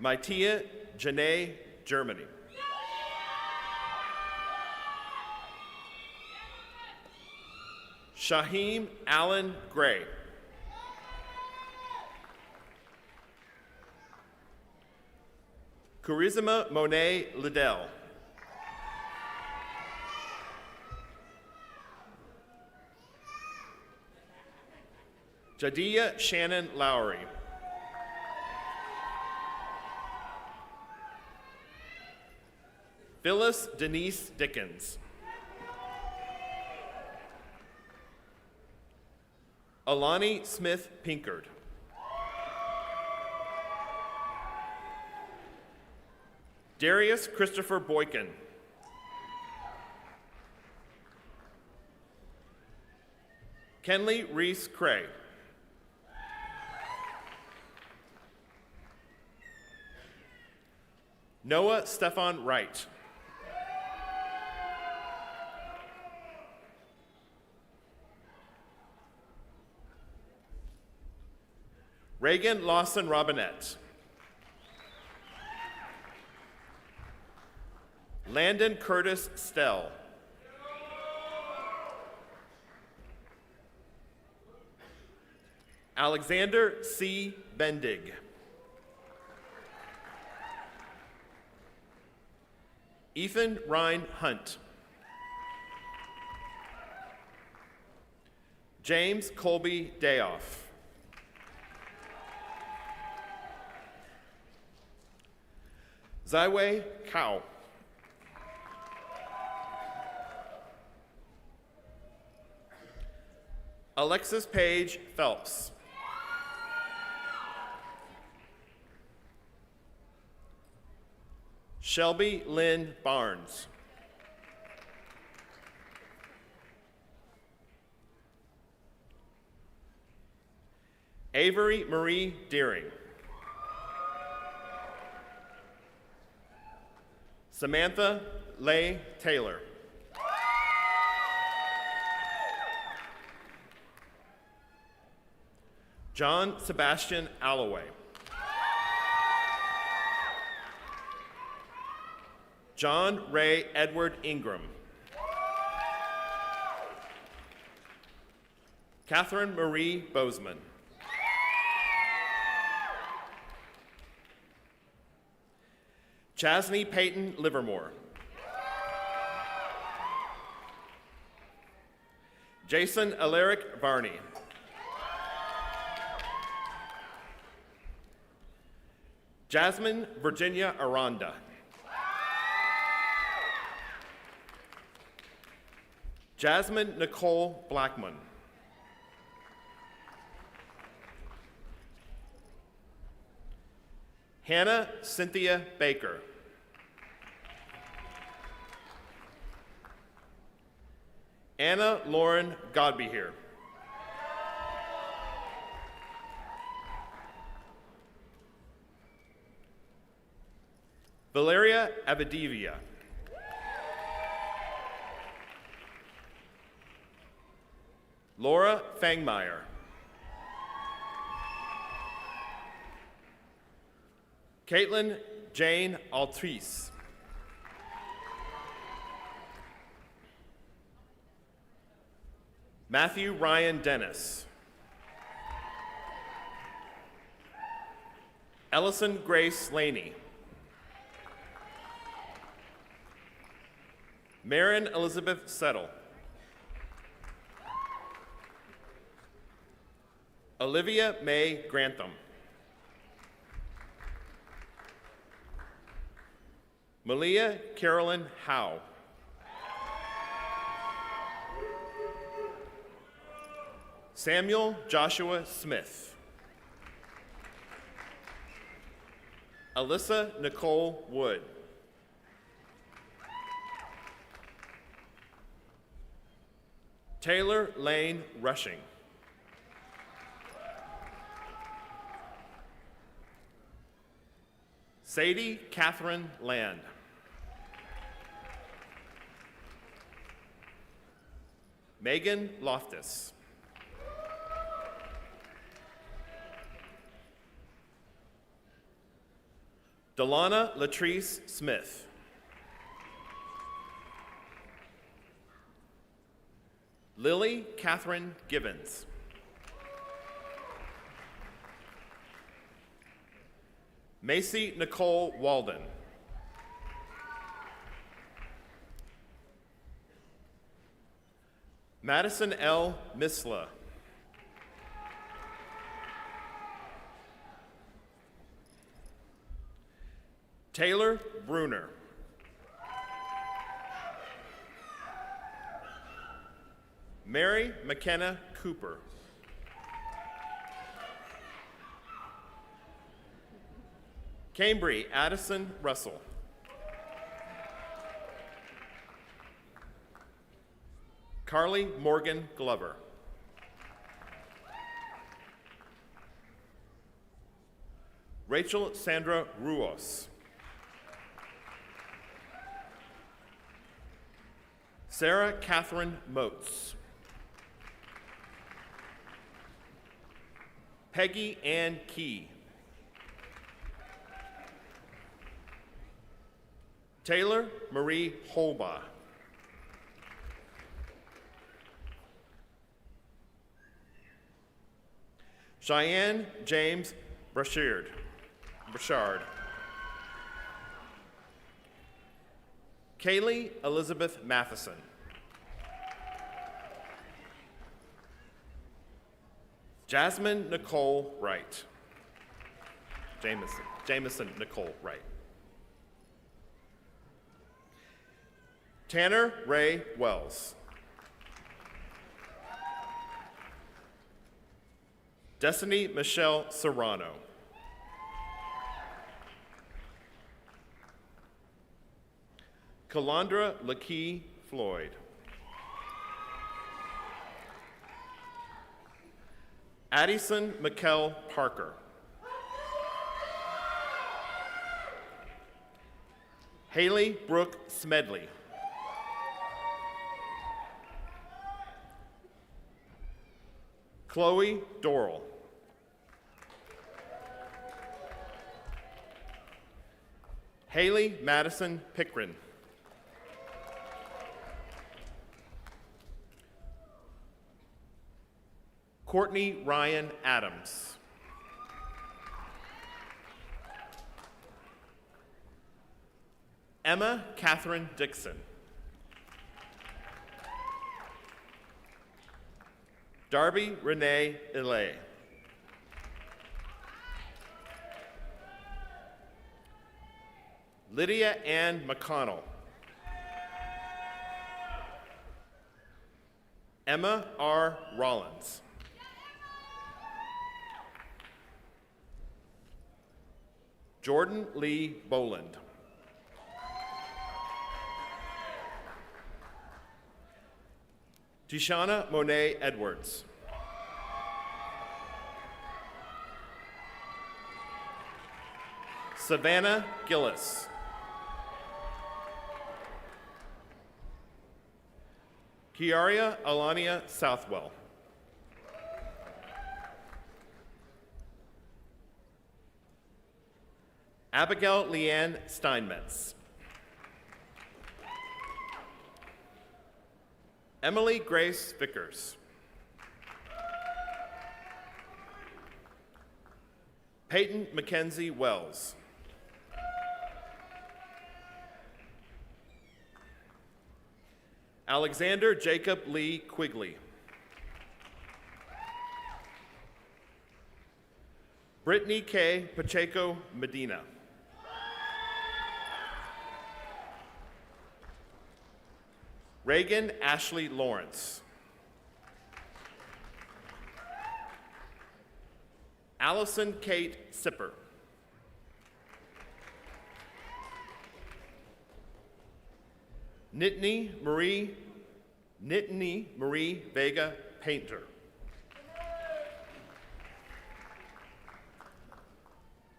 Maitia Janae Germany. Shaheem Allen Gray. Charisma Monet Liddell. Jadiya Shannon Lowry. Phyllis Denise Dickens. Alani Smith Pinkard. Darius Christopher Boykin. Kenley Reese Cray. Noah Stefan Wright. Reagan Lawson Robinette. Landon Curtis Stell. Alexander C. Bendig. Ethan Ryan Hunt. James Colby Dayoff. Zaiwei Kao. Alexis Paige Phelps. Shelby Lynn Barnes. Avery Marie Deering. Samantha Leigh Taylor. John Sebastian Alloway. John Ray Edward Ingram. Catherine Marie Bozeman. Chasney Peyton Livermore. Jason Alaric Varney. Jasmine Virginia Aranda. Jasmine Nicole Blackman. Hannah Cynthia Baker. Anna Lauren Godbehere. Valeria Avedivia. Laura Fangmeyer. Caitlin Jane Altrice. Matthew Ryan Dennis. Ellison Grace Laney. Marin Elizabeth Settle. Olivia Mae Grantham. Malia Carolyn Howe. Samuel Joshua Smith. Alyssa Nicole Wood. Taylor Lane Rushing. Sadie Catherine Land. Megan Loftus. Delana Latrice Smith. Lily Catherine Gibbons. Macy Nicole Walden. Madison L. Misla. Taylor Bruner. Mary McKenna Cooper. Cambry Addison Russell. Carly Morgan Glover. Rachel Sandra Ruos. Sarah Catherine Moats. Peggy Ann Key. Taylor Marie Holba. Cheyenne James Brashard. Kaylee Elizabeth Matheson. Jasmine Nicole Wright. Jameson Nicole Wright. Tanner Ray Wells. Destiny Michelle Serrano. Kalandra Lakey Floyd. Addison McKell Parker. Haley Brooke Smedley. Chloe Dorrell. Haley Madison Pickren. Courtney Ryan Adams. Emma Catherine Dixon. Darby Renee Ilay. Lydia Ann McConnell. Emma R. Rollins. Jordan Lee Boland. Tishana Monet Edwards. Savannah Gillis. Kiaria Alania Southwell. Abigail Leanne Steinmetz. Emily Grace Vickers. Peyton Mackenzie Wells. Alexander Jacob Lee Quigley. Brittany K. Pacheco Medina. Reagan Ashley Lawrence. Allison Kate Sipper. Nittany Marie Vega Painter.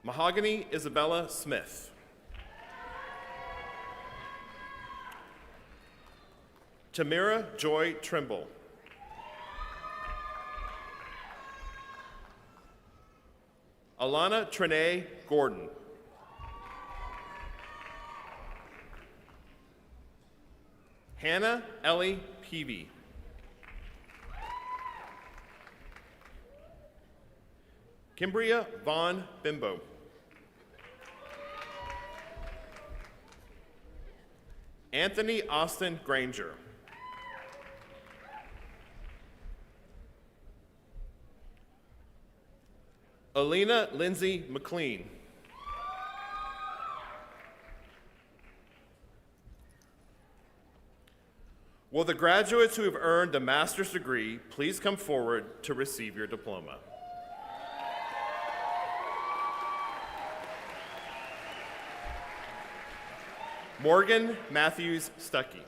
Mahogany Isabella Smith. Tamira Joy Trimble. Alana Trinae Gordon. Hannah Ellie Peavy. Kimbria Vaughn Bimbo. Anthony Austin Granger. Alina Lindsay McLean. Will the graduates who have earned a master's degree please come forward to receive your diploma? Morgan Matthews Stuckey.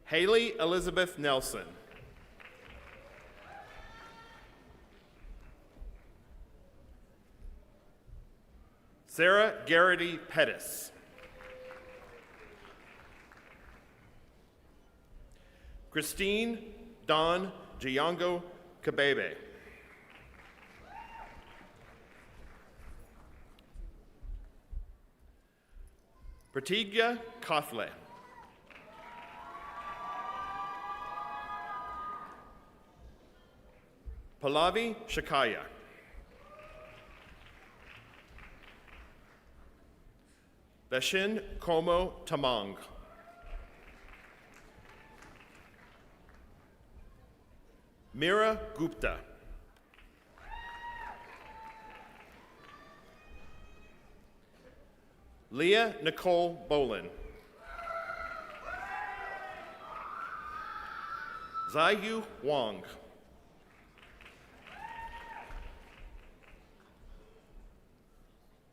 Haley Elizabeth Nelson. Sarah Garrity Pettis. Christine Don Giongo Kabebe. Pratigya Kothle. Pallavi Shakaya. Vashin Komo Tamang. Mira Gupta. Leah Nicole Bolin. Zaiyu Wang.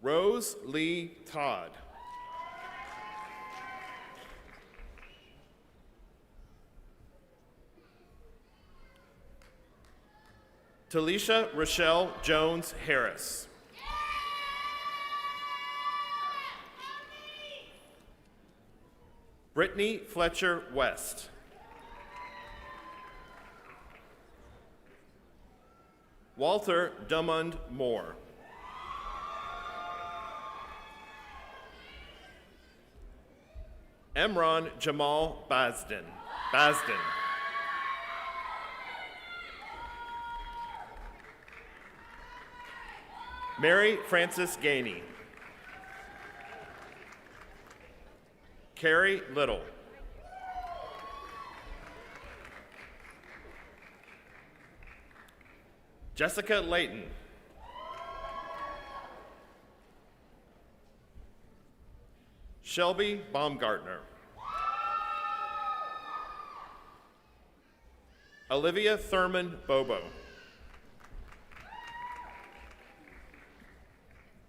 Rose Lee Todd. Talisha Rochelle Jones Harris. Brittany Fletcher West. Walter Drummond Moore. Emron Jamal Basden. Mary Frances Gainey. Carrie Little. Jessica Layton. Shelby Baumgartner. Olivia Thurman Bobo.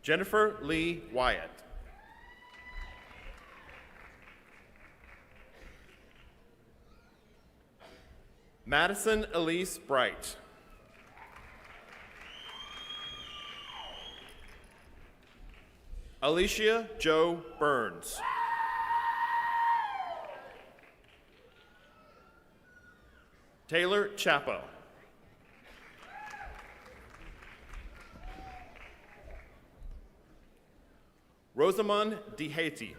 Jennifer Lee Wyatt. Madison Elise Bright. Alicia Joe Burns. Taylor Chapo. Rosamond DeHaty.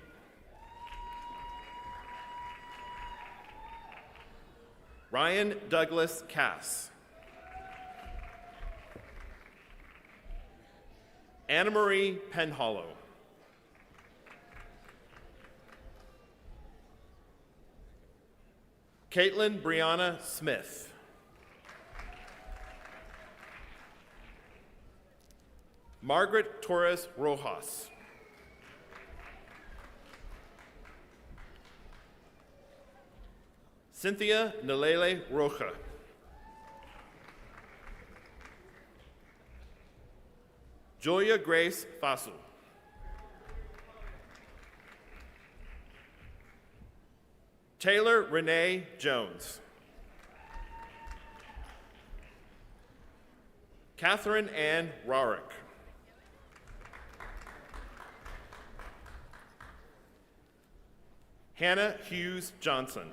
Ryan Douglas Cass. Anna Marie Penhollow. Caitlin Brianna Smith. Margaret Torres Rojas. Cynthia Nalele Rocha. Julia Grace Fasu. Taylor Renee Jones. Catherine Ann Rarick. Hannah Hughes Johnson.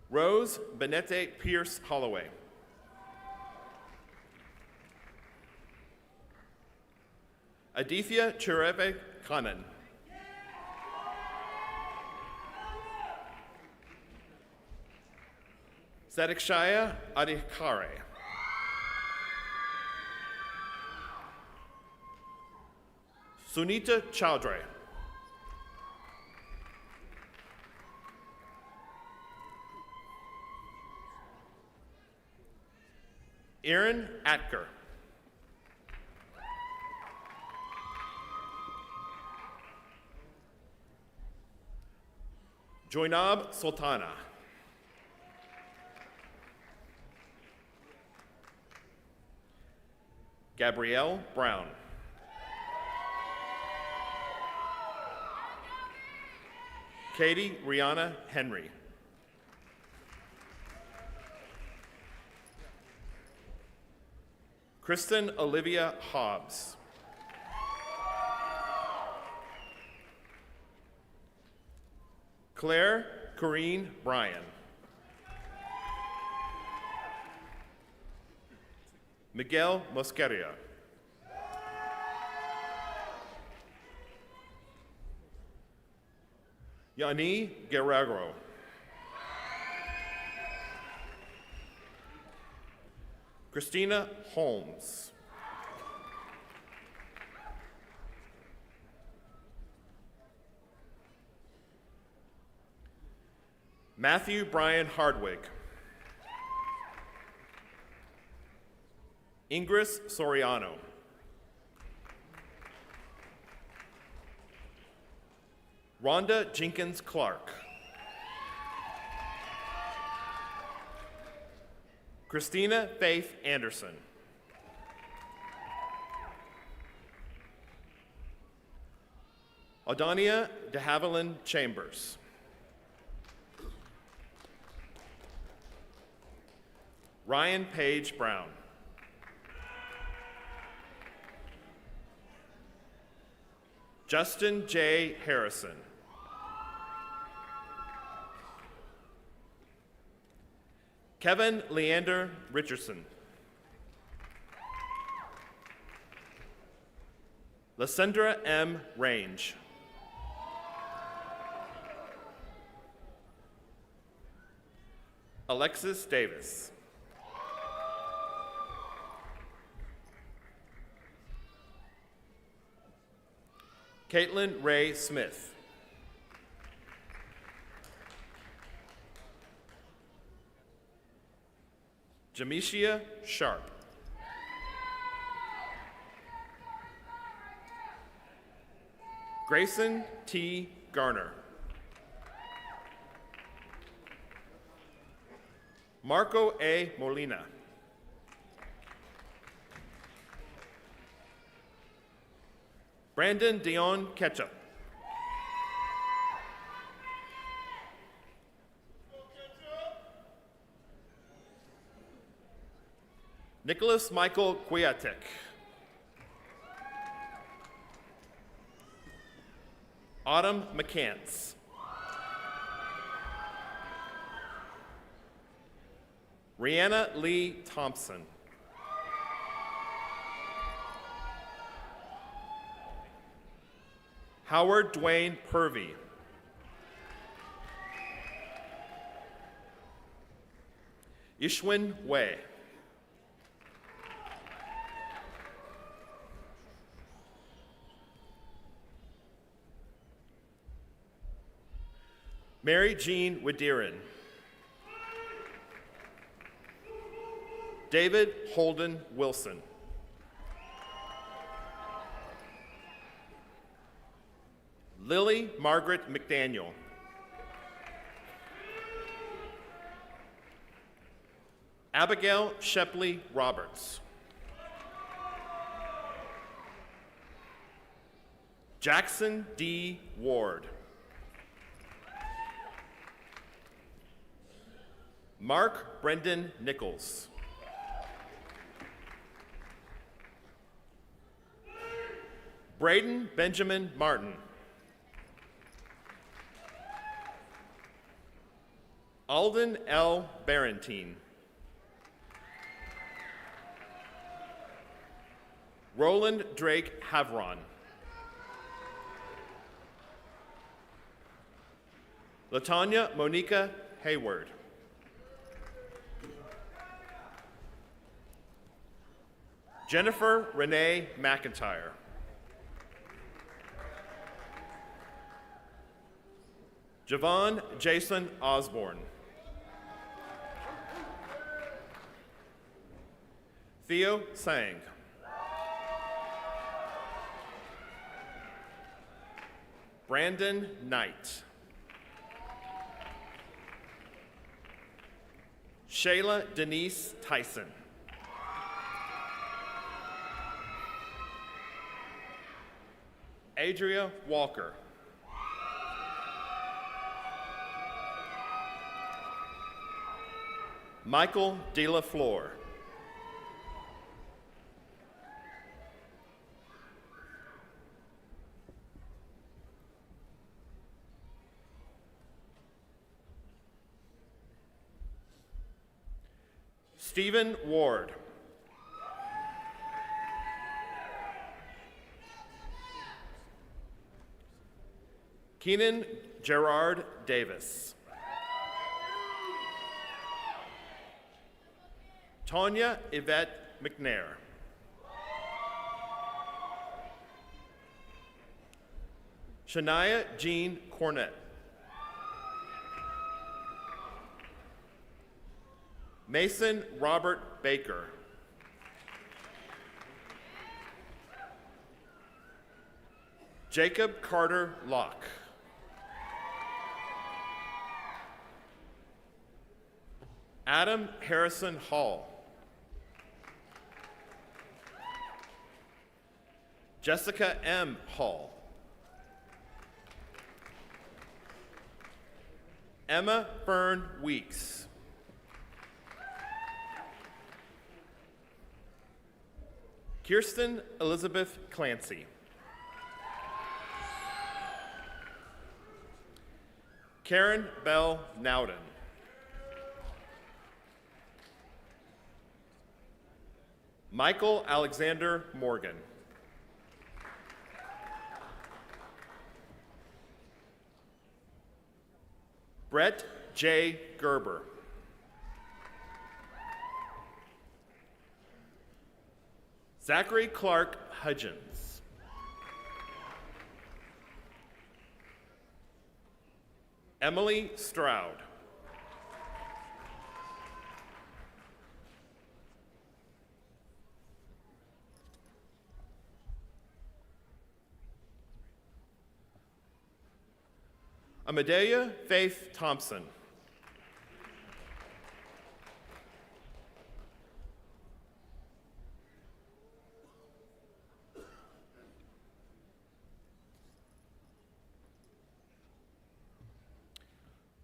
Rose Benete Pierce Holloway. Adithya Chireve Kanan. Sadikshaya Adhikare. Sunita Chowdhury. Erin Atker. Joinab Sultana. Gabrielle Brown. Katie Rihanna Henry. Kristen Olivia Hobbs. Claire Corrine Bryan. Miguel Mosqueria. Yani Guerrero. Christina Holmes. Matthew Brian Hardwick. Ingris Soriano. Rhonda Jenkins Clark. Christina Faith Anderson. Adonia de Haviland Chambers. Ryan Page Brown. Justin J. Harrison. Kevin Leander Richardson. Lysandra M. Range. Alexis Davis. Caitlin Ray Smith. Jamishia Sharp. Grayson T. Garner. Marco A. Molina. Brandon Dion Ketchup. Nicholas Michael Kwiatek. Autumn McCants. Rihanna Lee Thompson. Howard Dwayne Purvey. Ishwin Wei. Mary Jean Wadirin. David Holden Wilson. Lily Margaret McDaniel. Abigail Shepley Roberts. Jackson D. Ward. Mark Brendan Nichols. Braden Benjamin Martin. Alden L. Barentine. Roland Drake Havron. Latanya Monica Hayward. Jennifer Renee McIntyre. Javon Jason Osborne. Theo Sang. Brandon Knight. Shayla Denise Tyson. Adria Walker. Michael De La Fleur. Stephen Ward. Keenan Gerard Davis. Tanya Yvette McNair. Shania Jean Cornett. Mason Robert Baker. Jacob Carter Locke. Adam Harrison Hall. Jessica M. Hall. Emma Fern Weeks. Kirsten Elizabeth Clancy. Karen Bell Nowden. Michael Alexander Morgan. Brett J. Gerber. Zachary Clark Hudgens. Emily Stroud. Amadea Faith Thompson.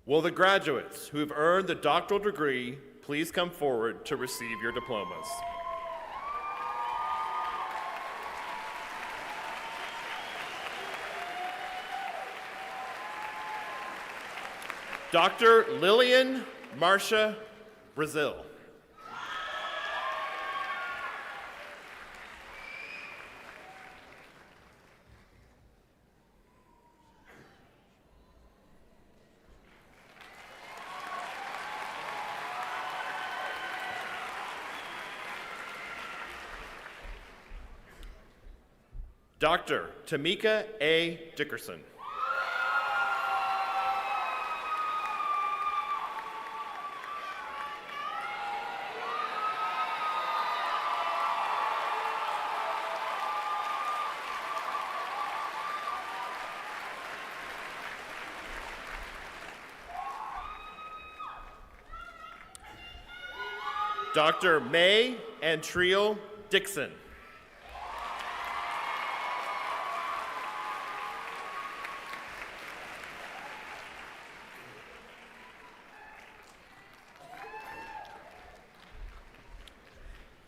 Will the graduates who have earned the doctoral degree please come forward to receive your diplomas? Dr. Lillian Marcia Brazil. Dr. Tamika A. Dickerson. Dr. May Antriel Dixon.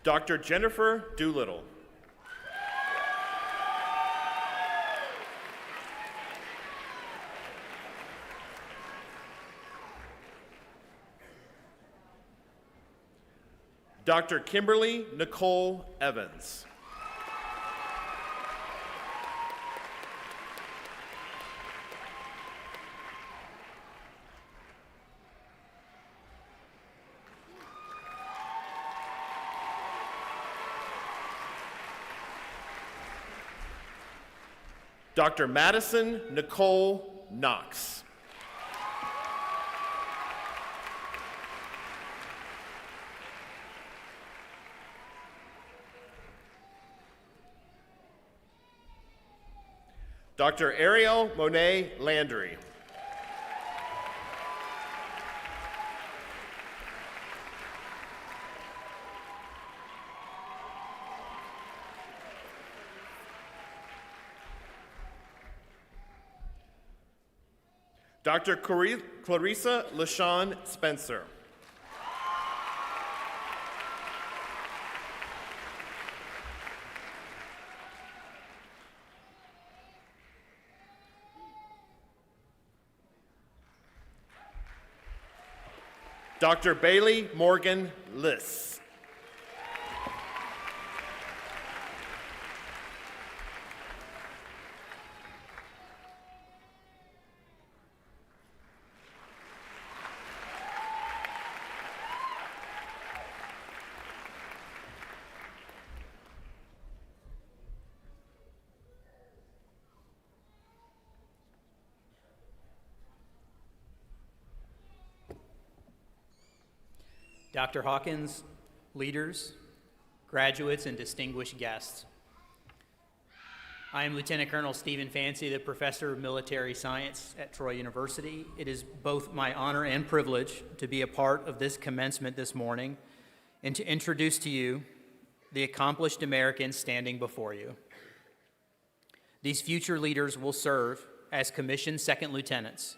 Dr. Jennifer Doolittle. Dr. Kimberly Nicole Evans. Dr. Madison Nicole Knox. Dr. Ariel Monet Landry. Dr. Clarissa LaShawn Spencer. Dr. Bailey Morgan Liss. Dr. Hawkins, leaders, graduates, and distinguished guests. I am Lieutenant Colonel Stephen Fancy, the Professor of Military Science at Troy University. It is both my honor and privilege to be a part of this commencement this morning and to introduce to you the accomplished Americans standing before you. These future leaders will serve as commissioned second lieutenants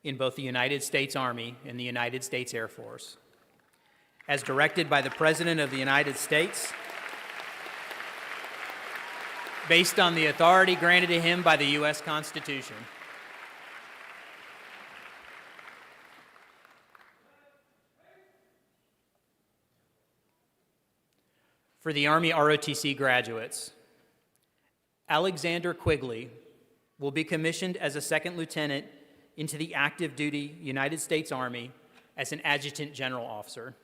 in both the United States Army and the United States Air Force. As directed by the President of the United States, based on the authority granted to him by the U.S. Constitution. For the Army ROTC graduates, Alexander Quigley will be commissioned as a second lieutenant into the active duty United States Army as an adjutant general officer.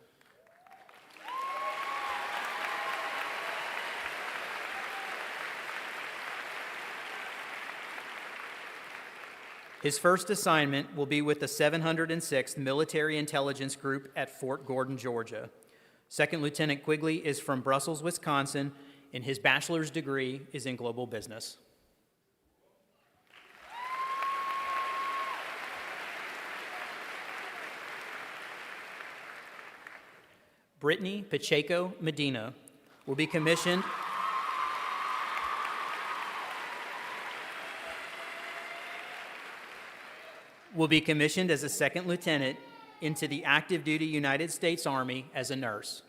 His first assignment will be with the 706th Military Intelligence Group at Fort Gordon, Georgia. Second Lieutenant Quigley is from Brussels, Wisconsin, and his bachelor's degree is in global business. Brittany Pacheco Medina will be commissioned as a second lieutenant into the active duty United States Army as a nurse.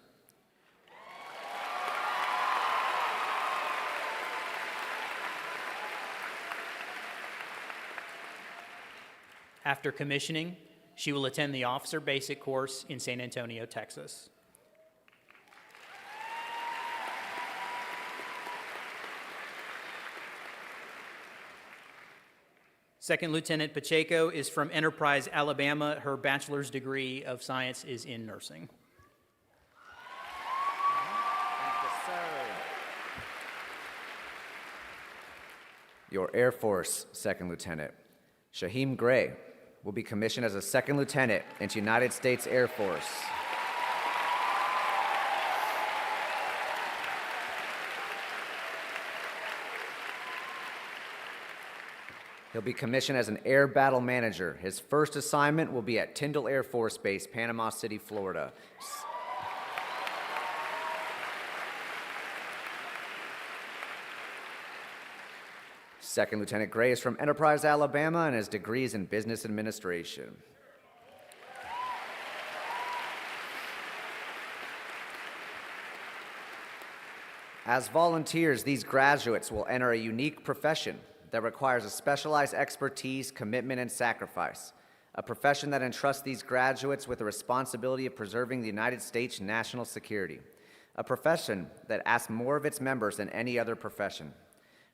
After commissioning, she will attend the officer basic course in San Antonio, Texas. Second Lieutenant Pacheco is from Enterprise, Alabama. Her bachelor's degree of science is in nursing. Thank you, sir. Your Air Force Second Lieutenant, Shaheem Gray, will be commissioned as a second lieutenant into United States Air Force. He'll be commissioned as an air battle manager. His first assignment will be at Tyndall Air Force Base, Panama City, Florida. Second Lieutenant Gray is from Enterprise, Alabama, and has degrees in business administration. As volunteers, these graduates will enter a unique profession that requires a specialized expertise, commitment, and sacrifice. A profession that entrusts these graduates with the responsibility of preserving the United States national security. A profession that asks more of its members than any other profession.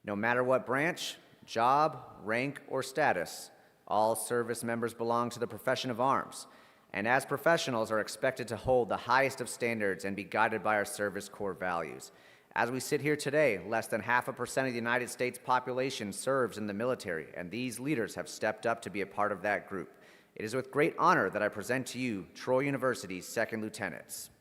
No matter what branch, job, rank, or status, all service members belong to the profession of arms, and as professionals are expected to hold the highest of standards and be guided by our service core values. As we sit here today, less than 0.5% of the United States population serves in the military, and these leaders have stepped up to be a part of that group. It is with great honor that I present to you Troy University's second lieutenants.